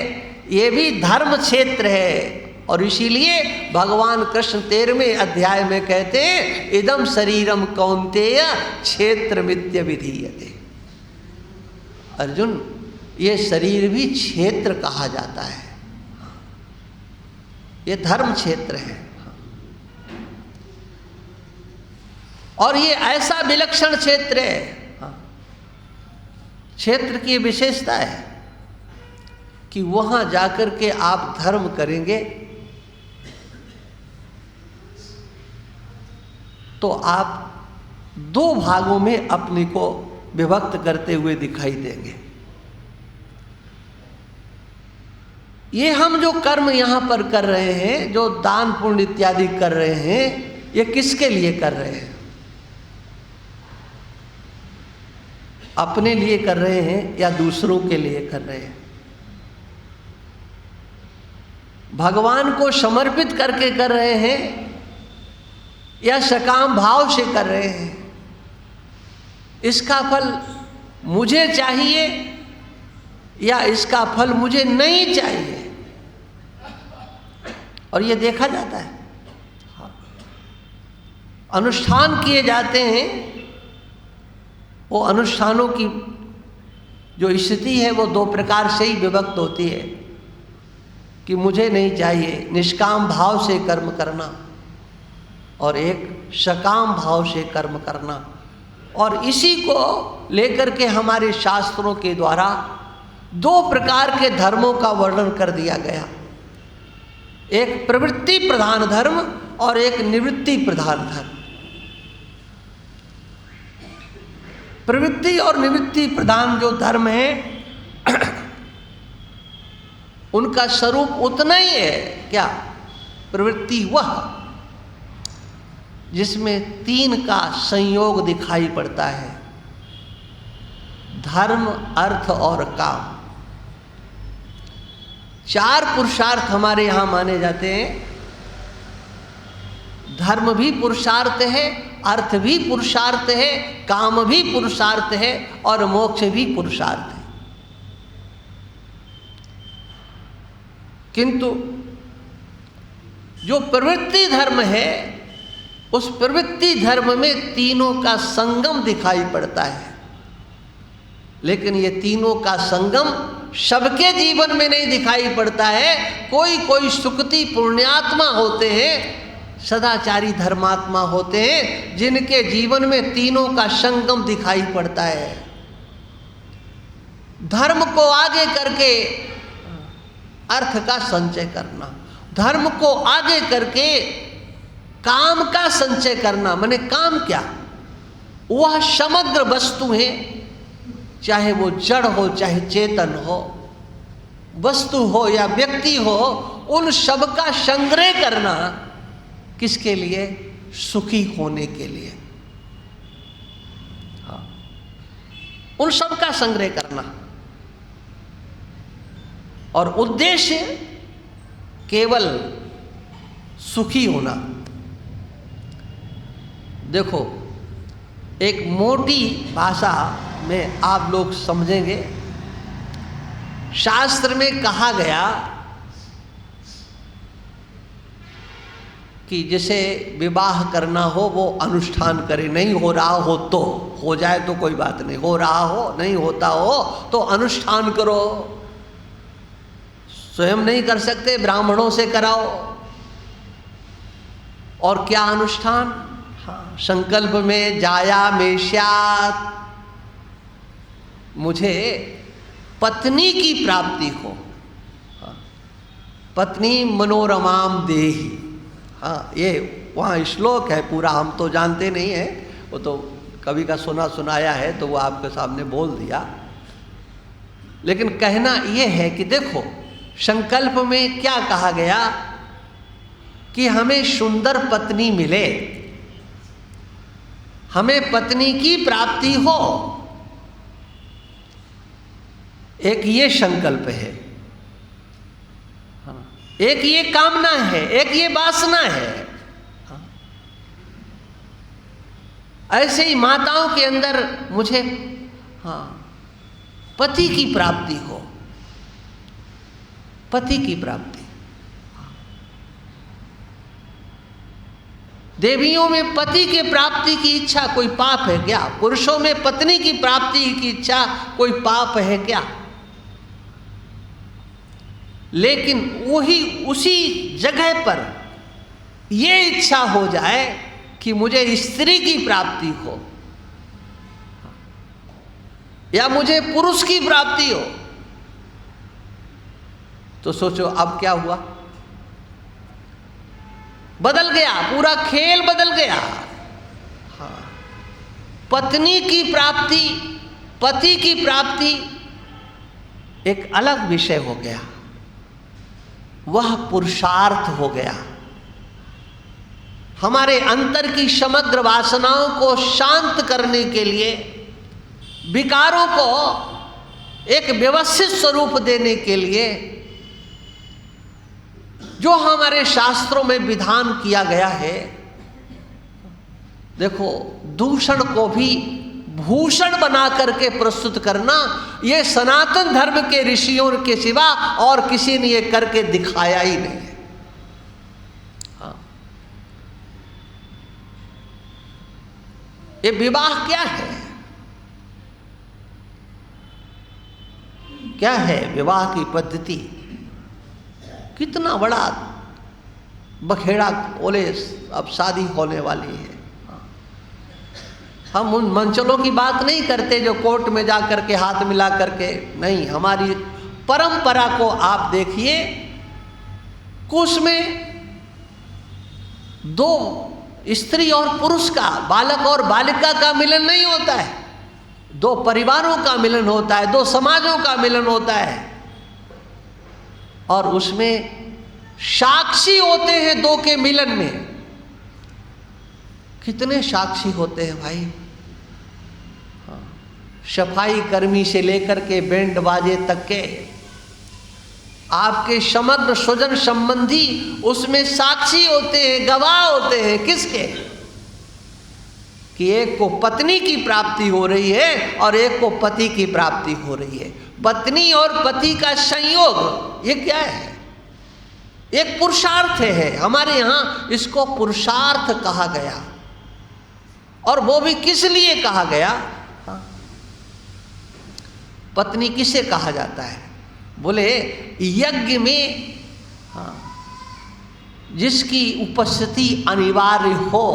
ये भी धर्म क्षेत्र है। और इसीलिए भगवान कृष्ण 13वें अध्याय में कहते हैं, इदम शरीरम कौन्तेय क्षेत्रमित्य विधीयते। अर्जुन, ये शरीर भी क्षेत्र कहा जाता है, ये धर्म क्षेत्र है। और ये ऐसा विलक्षण क्षेत्र है, क्षेत्र की विशेषता है कि वहां जाकर के आप धर्म करेंगे तो आप दो भागों में अपने को विभक्त करते हुए दिखाई देंगे। ये हम जो कर्म यहाँ पर कर रहे हैं, जो दान पुण्य इत्यादि कर रहे हैं, ये किसके लिए कर रहे हैं? अपने लिए कर रहे हैं या दूसरों के लिए कर रहे हैं? भगवान को समर्पित करके कर रहे हैं या सकाम भाव से कर रहे हैं? इसका फल मुझे चाहिए या इसका फल मुझे नहीं चाहिए? और ये देखा जाता है, अनुष्ठान किए जाते हैं, वो अनुष्ठानों की जो स्थिति है वो दो प्रकार से ही विभक्त होती है कि मुझे नहीं चाहिए, निष्काम भाव से कर्म करना, और एक सकाम भाव से कर्म करना। और इसी को लेकर के हमारे शास्त्रों के द्वारा दो प्रकार के धर्मों का वर्णन कर दिया गया, एक प्रवृत्ति प्रधान धर्म और एक निवृत्ति प्रधान धर्म। प्रवृत्ति और निवृत्ति प्रधान जो धर्म है उनका स्वरूप उतना ही है क्या? प्रवृत्ति वह जिसमें तीन का संयोग दिखाई पड़ता है, धर्म, अर्थ और काम। 4 पुरुषार्थ हमारे यहाँ माने जाते हैं। धर्म भी पुरुषार्थ है, अर्थ भी पुरुषार्थ है, काम भी पुरुषार्थ है और मोक्ष भी पुरुषार्थ है। किंतु जो प्रवृत्ति धर्म है, उस प्रवृत्ति धर्म में तीनों का संगम दिखाई पड़ता है। लेकिन ये तीनों का संगम सबके जीवन में नहीं दिखाई पड़ता है। कोई कोई सुकृति पुण्यात्मा होते हैं, सदाचारी धर्मात्मा होते हैं, जिनके जीवन में तीनों का संगम दिखाई पड़ता है। धर्म को आगे करके अर्थ का संचय करना, धर्म को आगे करके काम का संचय करना। माने काम क्या? वह समग्र वस्तु है, चाहे वो जड़ हो चाहे चेतन हो, वस्तु हो या व्यक्ति हो, उन सब का संग्रह करना। किसके लिए? सुखी होने के लिए। हाँ, उन सब का संग्रह करना। और उद्देश्य केवल सुखी होना। देखो, एक मोटी भाषा में आप लोग समझेंगे। शास्त्र में कहा गया कि जैसे विवाह करना हो वो अनुष्ठान करे, नहीं हो रहा हो तो हो जाए तो कोई बात नहीं, हो रहा हो नहीं होता हो तो अनुष्ठान करो। स्वयं नहीं कर सकते, ब्राह्मणों से कराओ। और क्या अनुष्ठान? हाँ, संकल्प में जाया में स्यात्, मुझे पत्नी की प्राप्ति हो। हाँ, पत्नी मनोरमाम देहि। हाँ, ये वहाँ श्लोक है पूरा, हम तो जानते नहीं हैं, वो तो कवि का सुनाया है तो वो आपके सामने बोल दिया। लेकिन कहना ये है कि देखो, संकल्प में क्या कहा गया कि हमें सुंदर पत्नी मिले, हमें पत्नी की प्राप्ति हो। एक ये संकल्प है, एक ये कामना है, एक ये वासना है। ऐसे ही माताओं के अंदर मुझे हाँ पति की प्राप्ति हो, पति की प्राप्ति। देवियों में पति के प्राप्ति की इच्छा कोई पाप है क्या? पुरुषों में पत्नी की प्राप्ति की इच्छा कोई पाप है क्या? लेकिन वही उसी जगह पर ये इच्छा हो जाए कि मुझे स्त्री की प्राप्ति हो या मुझे पुरुष की प्राप्ति हो, तो सोचो अब क्या हुआ? बदल गया, पूरा खेल बदल गया। हाँ, पत्नी की प्राप्ति, पति की प्राप्ति एक अलग विषय हो गया, वह पुरुषार्थ हो गया। हमारे अंतर की समग्र वासनाओं को शांत करने के लिए, विकारों को एक व्यवस्थित स्वरूप देने के लिए जो हमारे शास्त्रों में विधान किया गया है। देखो, दूषण को भी भूषण बना करके प्रस्तुत करना, ये सनातन धर्म के ऋषियों के सिवा और किसी ने ये करके दिखाया ही नहीं है। हाँ, ये विवाह क्या है? क्या है विवाह की पद्धति? कितना बड़ा बखेड़ा बोले अब शादी होने वाली है। हम उन मंचलों की बात नहीं करते जो कोर्ट में जा करके हाथ मिला करके, नहीं, हमारी परंपरा को आप देखिए, कुछ में दो स्त्री और पुरुष का, बालक और बालिका का मिलन नहीं होता है, दो परिवारों का मिलन होता है, दो समाजों का मिलन होता है। और उसमें साक्षी होते हैं दो के मिलन में। कितने साक्षी होते हैं भाई? सफाई कर्मी से लेकर के बैंड बाजे तक के, आपके समग्र स्वजन संबंधी उसमें साक्षी होते हैं, गवाह होते हैं। किसके? कि एक को पत्नी की प्राप्ति हो रही है और एक को पति की प्राप्ति हो रही है। पत्नी और पति का संयोग, ये क्या है? एक पुरुषार्थ है। हमारे यहाँ इसको पुरुषार्थ कहा गया। और वो भी किस लिए कहा गया? पत्नी किसे कहा जाता है? बोले यज्ञ में जिसकी उपस्थिति अनिवार्य हो,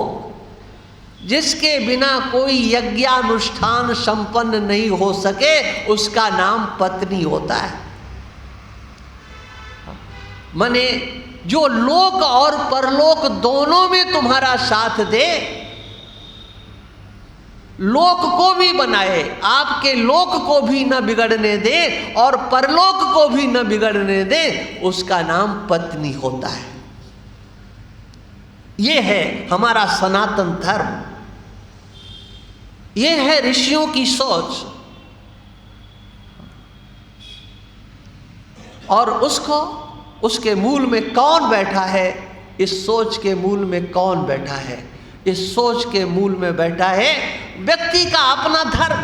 जिसके बिना कोई यज्ञानुष्ठान संपन्न नहीं हो सके, उसका नाम पत्नी होता है। माने जो लोक और परलोक दोनों में तुम्हारा साथ दे, लोक को भी बनाए, आपके लोक को भी न बिगड़ने दे और परलोक को भी न बिगड़ने दे, उसका नाम पत्नी होता है। ये है हमारा सनातन धर्म, ये है ऋषियों की सोच। और उसके मूल में कौन बैठा है? इस सोच के मूल में कौन बैठा है? इस सोच के मूल में बैठा है व्यक्ति का अपना धर्म,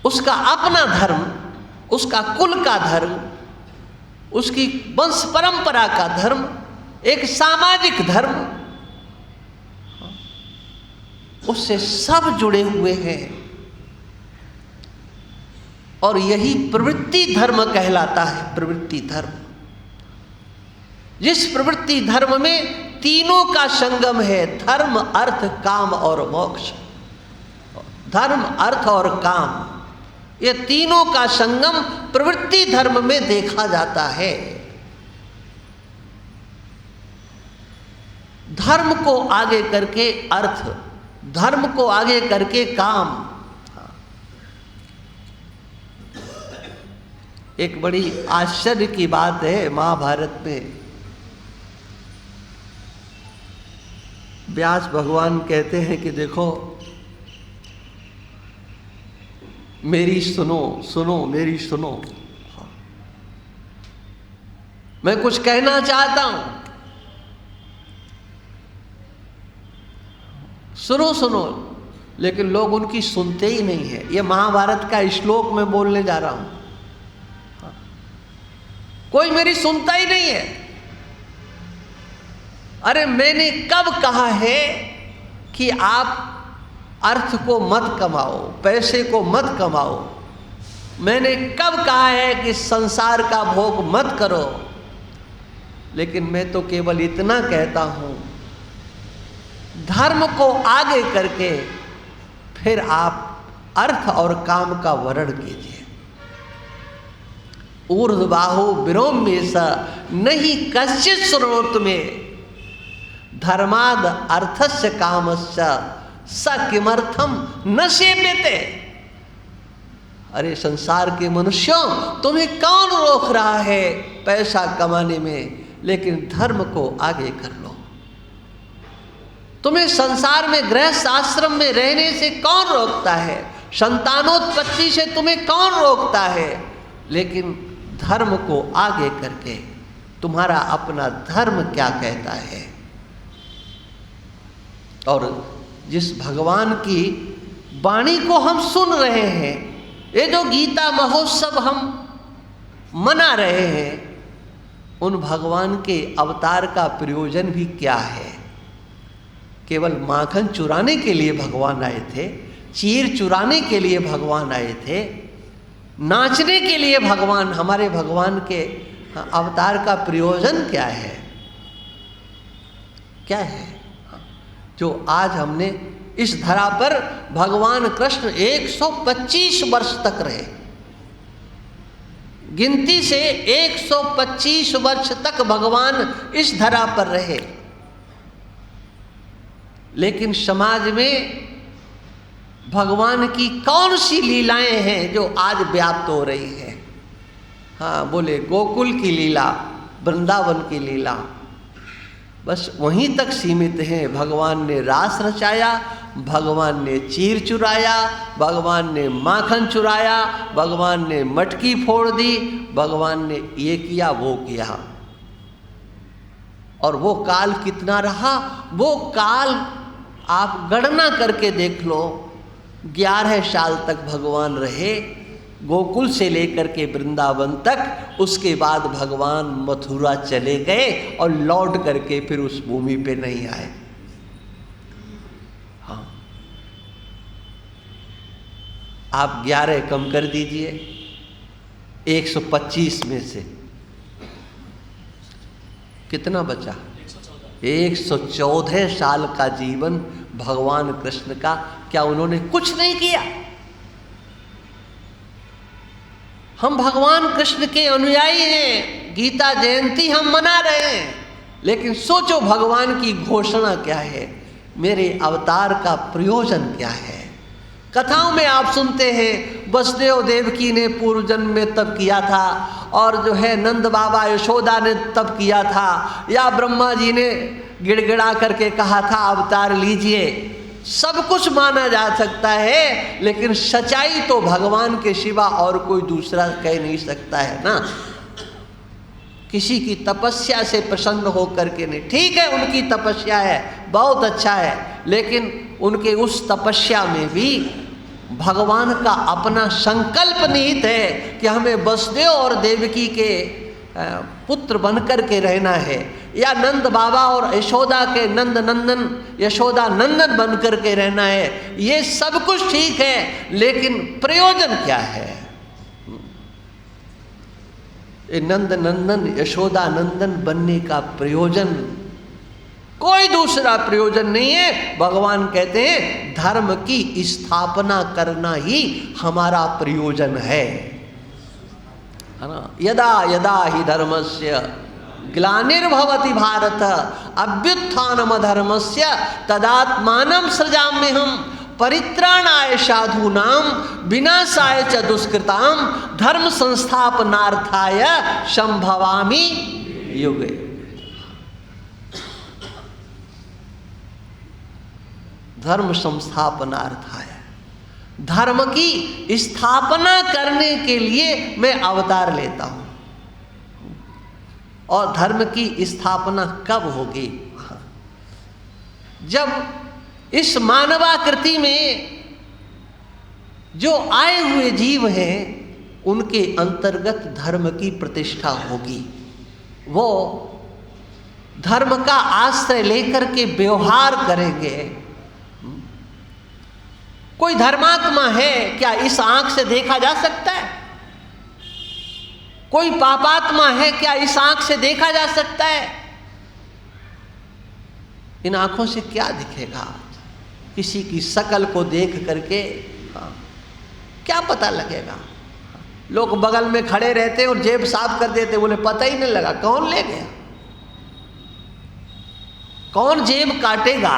उसका अपना धर्म, उसका कुल का धर्म, उसकी वंश परंपरा का धर्म, एक सामाजिक धर्म, उससे सब जुड़े हुए हैं। और यही प्रवृत्ति धर्म कहलाता है। प्रवृत्ति धर्म, जिस प्रवृत्ति धर्म में तीनों का संगम है, धर्म अर्थ काम और मोक्ष। धर्म अर्थ और काम, ये तीनों का संगम प्रवृत्ति धर्म में देखा जाता है। धर्म को आगे करके अर्थ, धर्म को आगे करके काम। एक बड़ी आश्चर्य की बात है, महाभारत में व्यास भगवान कहते हैं कि देखो मेरी सुनो, मेरी सुनो, मैं कुछ कहना चाहता हूं, सुनो। लेकिन लोग उनकी सुनते ही नहीं है। ये महाभारत का श्लोक मैं बोलने जा रहा हूं, कोई मेरी सुनता ही नहीं है। अरे मैंने कब कहा है कि आप अर्थ को मत कमाओ, पैसे को मत कमाओ? मैंने कब कहा है कि संसार का भोग मत करो? लेकिन मैं तो केवल इतना कहता हूं, धर्म को आगे करके फिर आप अर्थ और काम का वर्ण कीजिए। ऊर्ध्वबाहो विरोम्य स नहीं कश्चित् श्रोत में धर्माद अर्थस्य कामस्य स किमर्थम न सेव्यते। अरे संसार के मनुष्यों, तुम्हें कौन रोक रहा है पैसा कमाने में? लेकिन धर्म को आगे कर लो। तुम्हें संसार में गृहस्थ आश्रम में रहने से कौन रोकता है? संतानोत्पत्ति से तुम्हें कौन रोकता है? लेकिन धर्म को आगे करके तुम्हारा अपना धर्म क्या कहता है? और जिस भगवान की वाणी को हम सुन रहे हैं, ये जो गीता महोत्सव हम मना रहे हैं, उन भगवान के अवतार का प्रयोजन भी क्या है? केवल माखन चुराने के लिए भगवान आए थे, चीर चुराने के लिए भगवान आए थे, नाचने के लिए भगवान, हमारे भगवान के अवतार का प्रयोजन क्या है? क्या है जो आज हमने इस धरा पर भगवान कृष्ण 125 वर्ष तक रहे, गिनती से 125 वर्ष तक भगवान इस धरा पर रहे, लेकिन समाज में भगवान की कौन सी लीलाएं हैं जो आज व्याप्त हो रही है? हाँ, बोले गोकुल की लीला, वृंदावन की लीला, बस वहीं तक सीमित हैं। भगवान ने रास रचाया भगवान ने चीर चुराया, भगवान ने माखन चुराया, भगवान ने मटकी फोड़ दी, भगवान ने ये किया वो किया। और वो काल कितना रहा? वो काल आप गणना करके देख लो, 11 साल तक भगवान रहे, गोकुल से लेकर के वृंदावन तक। उसके बाद भगवान मथुरा चले गए और लौट करके फिर उस भूमि पे नहीं आए। हाँ, आप 11 कम कर दीजिए 125 में से कितना बचा? 114 साल का जीवन भगवान कृष्ण का। क्या उन्होंने कुछ नहीं किया? हम भगवान कृष्ण के अनुयायी हैं, गीता जयंती हम मना रहे हैं, लेकिन सोचो भगवान की घोषणा क्या है, मेरे अवतार का प्रयोजन क्या है। कथाओं में आप सुनते हैं वसुदेव देवकी ने पूर्व जन्म में तप किया था, और जो है नंद बाबा यशोदा ने तप किया था, या ब्रह्मा जी ने गिड़गिड़ा करके कहा था अवतार लीजिए। सब कुछ माना जा सकता है, लेकिन सच्चाई तो भगवान के सिवा और कोई दूसरा कह नहीं सकता है ना। किसी की तपस्या से प्रसन्न होकर के नहीं, ठीक है उनकी तपस्या है, बहुत अच्छा है, लेकिन उनके उस तपस्या में भी भगवान का अपना संकल्प निहित है कि हमें वसुदेव और देवकी के पुत्र बनकर के रहना है, या नंद बाबा और यशोदा के नंद नंदन यशोदा नंदन बनकर के रहना है। ये सब कुछ ठीक है, लेकिन प्रयोजन क्या है? ये नंद नंदन यशोदा नंदन बनने का प्रयोजन कोई दूसरा प्रयोजन नहीं है। भगवान कहते हैं धर्म की स्थापना करना ही हमारा प्रयोजन है ना। यदा यदा ही धर्मस्य ग्लानिर्भवति भारत अभ्युत्थानम धर्मस्य तदात्मानं सृजाम्यहम् परित्राणाय साधूनां विनाशाय च दुष्कृतां धर्म संस्थापनार्थाय संभवामि युगे। धर्म संस्थापनार्थाय, धर्म की स्थापना करने के लिए मैं अवतार लेता हूं। और धर्म की स्थापना कब होगी? जब इस मानवाकृति में जो आए हुए जीव हैं उनके अंतर्गत धर्म की प्रतिष्ठा होगी। वो धर्म का आश्रय लेकर के व्यवहार करेंगे। कोई धर्मात्मा है क्या इस आंख से देखा जा सकता है? कोई पापात्मा है क्या इस आंख से देखा जा सकता है? इन आंखों से क्या दिखेगा? किसी की शकल को देख करके क्या पता लगेगा? लोग बगल में खड़े रहते और जेब साफ कर देते, बोले पता ही नहीं लगा कौन ले गया, कौन जेब काटेगा।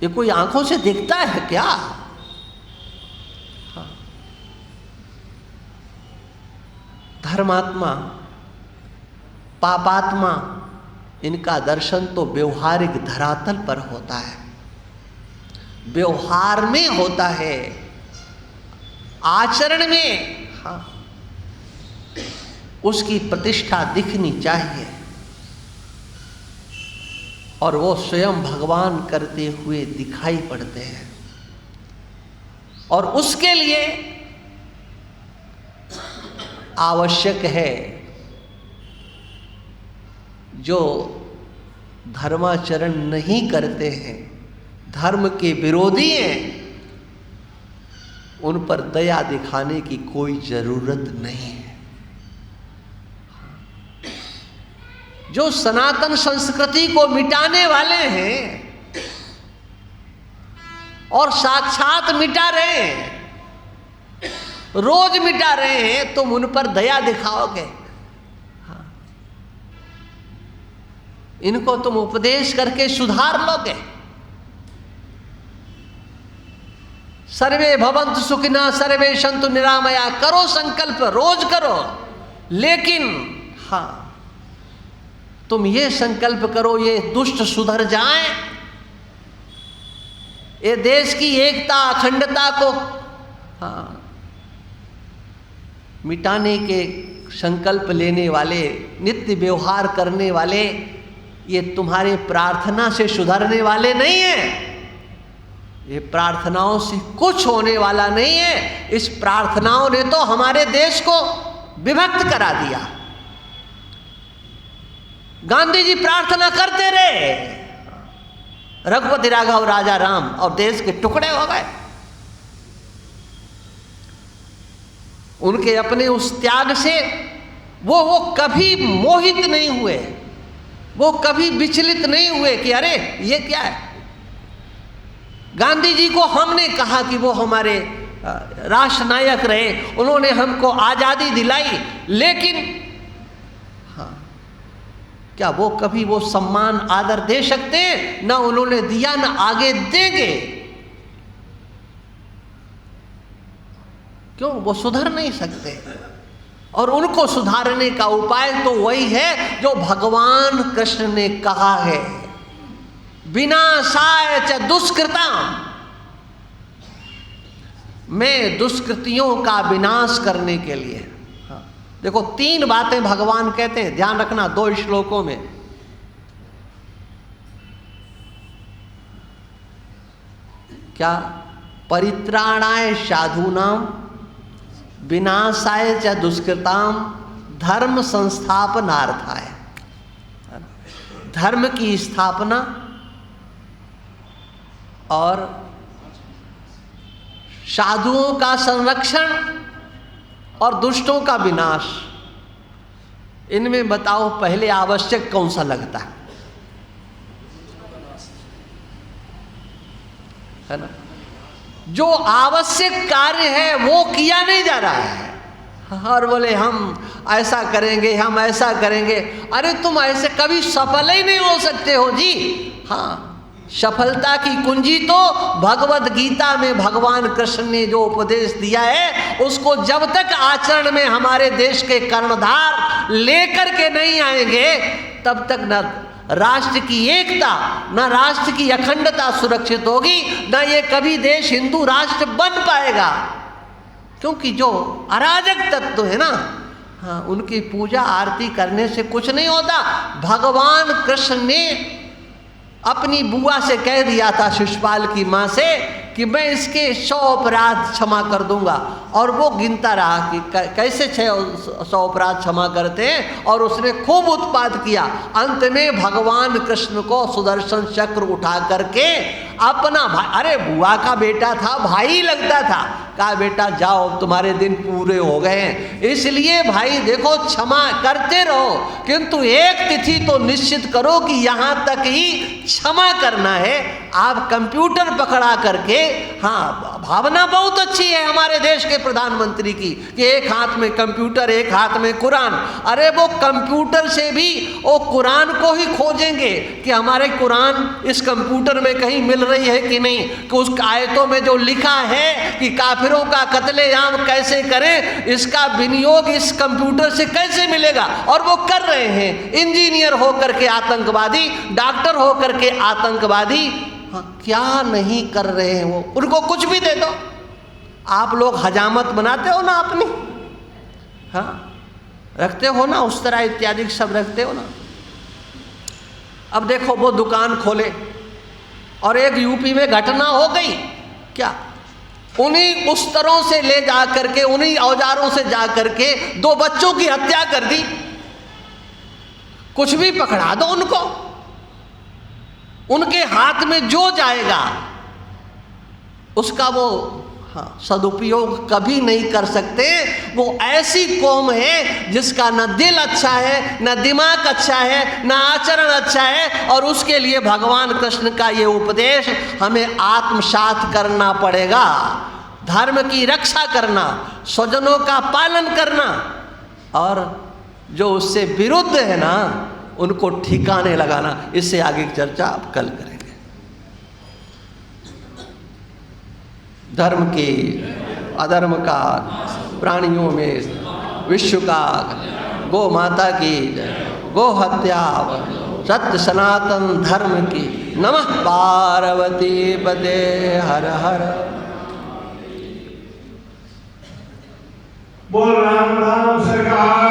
ये कोई आंखों से दिखता है क्या? धर्मात्मा पापात्मा इनका दर्शन तो व्यवहारिक धरातल पर होता है, व्यवहार में होता है, आचरण में। हाँ, उसकी प्रतिष्ठा दिखनी चाहिए, और वो स्वयं भगवान करते हुए दिखाई पड़ते हैं। और उसके लिए आवश्यक है जो धर्माचरण नहीं करते हैं, धर्म के विरोधी हैं, उन पर दया दिखाने की कोई जरूरत नहीं है। जो सनातन संस्कृति को मिटाने वाले हैं और साक्षात मिटा रहे हैं, रोज मिटा रहे हैं, तुम उन पर दया दिखाओगे? इनको तुम उपदेश करके सुधार लोगे? सर्वे भवन्तु सुखिनः सर्वे सन्तु निरामया, करो संकल्प, रोज करो, लेकिन हाँ तुम ये संकल्प करो ये दुष्ट सुधर जाएं, ये देश की एकता अखंडता को हाँ मिटाने के संकल्प लेने वाले, नित्य व्यवहार करने वाले, ये तुम्हारे प्रार्थना से सुधरने वाले नहीं हैं। ये प्रार्थनाओं से कुछ होने वाला नहीं है। इस प्रार्थनाओं ने तो हमारे देश को विभक्त करा दिया। गांधी जी प्रार्थना करते रहे, रघुपति राघव राजा राम, और देश के टुकड़े हो गए। उनके अपने उस त्याग से वो कभी मोहित नहीं हुए, वो कभी विचलित नहीं हुए कि अरे ये क्या है। गांधी जी को हमने कहा कि वो हमारे राष्ट्र नायक रहे, उन्होंने हमको आज़ादी दिलाई, लेकिन हाँ क्या वो कभी वो सम्मान आदर दे सकते हैं? ना उन्होंने दिया, ना आगे देंगे। क्यों? वो सुधर नहीं सकते। और उनको सुधारने का उपाय तो वही है जो भगवान कृष्ण ने कहा है, विनाशाय च दुष्कृताम्, मैं दुष्कृतियों का विनाश करने के लिए। हाँ, देखो 3 बातें भगवान कहते हैं, ध्यान रखना 2 श्लोकों में। क्या? परित्राणाय साधूनाम, विनाशाय च दुष्कृताम, धर्म संस्थापनार्थाय। धर्म की स्थापना और साधुओं का संरक्षण और दुष्टों का विनाश। इनमें बताओ पहले आवश्यक कौन सा लगता है ना? जो आवश्यक कार्य है वो किया नहीं जा रहा है। और बोले हम ऐसा करेंगे, हम ऐसा करेंगे। अरे तुम ऐसे कभी सफल ही नहीं हो सकते हो जी। हाँ, सफलता की कुंजी तो भगवत गीता में भगवान कृष्ण ने जो उपदेश दिया है, उसको जब तक आचरण में हमारे देश के कर्णधार लेकर के नहीं आएंगे, तब तक न राष्ट्र की एकता, न राष्ट्र की अखंडता सुरक्षित होगी, न ये कभी देश हिंदू राष्ट्र बन पाएगा। क्योंकि जो अराजक तत्व है ना, हाँ, उनकी पूजा आरती करने से कुछ नहीं होता। भगवान कृष्ण ने अपनी बुआ से कह दिया था, शिशुपाल की माँ से, कि मैं इसके 100 अपराध क्षमा कर दूंगा। और वो गिनता रहा कि कैसे 100 अपराध क्षमा करते हैं, और उसने खूब उत्पात किया। अंत में भगवान कृष्ण को सुदर्शन चक्र उठा करके अपना भाई, अरे बुआ का बेटा था, भाई लगता था, कहा बेटा जाओ तुम्हारे दिन पूरे हो गए हैं। इसलिए भाई देखो, क्षमा करते रहो, किंतु एक तिथि तो निश्चित करो कि यहाँ तक ही क्षमा करना है। आप कंप्यूटर पकड़ा करके, हाँ, भावना बहुत अच्छी है हमारे देश के प्रधानमंत्री की कि एक हाथ में कंप्यूटर, एक हाथ में कुरान। अरे वो कंप्यूटर से भी वो कुरान को ही खोजेंगे कि हमारे कुरान इस कंप्यूटर में कहीं मिल रही है कि नहीं, कि उस आयतों में जो लिखा है कि काफिरों का कत्लेआम कैसे करें, इसका विनियोग इस कंप्यूटर से कैसे मिलेगा। और वो कर रहे हैं, इंजीनियर होकर के आतंकवादी, डॉक्टर होकर के आतंकवादी। हाँ, क्या नहीं कर रहे हैं वो। उनको कुछ भी दे दो। आप लोग हजामत बनाते हो ना अपनी, हाँ, रखते हो ना, उस तरह इत्यादि सब रखते हो ना। अब देखो वो दुकान खोले और एक यूपी में घटना हो गई। क्या? उन्हीं उस्तरों से ले जा करके, उन्हीं औजारों से जा करके 2 बच्चों की हत्या कर दी। कुछ भी पकड़ा दो उनको, उनके हाथ में जो जाएगा उसका वो, हाँ, सदुपयोग कभी नहीं कर सकते। वो ऐसी कौम है जिसका न दिल अच्छा है, न दिमाग अच्छा है, न आचरण अच्छा है। और उसके लिए भगवान कृष्ण का ये उपदेश हमें आत्मसात करना पड़ेगा। धर्म की रक्षा करना, स्वजनों का पालन करना, और जो उससे विरुद्ध है ना, उनको ठिकाने लगाना। इससे आगे की चर्चा आप कल करेंगे। धर्म की, अधर्म का, प्राणियों में, विश्व का, गौ माता की, गो हत्या, सत्य सनातन धर्म की नमः पार्वती पते हर हर। बोल राम राम सरकार।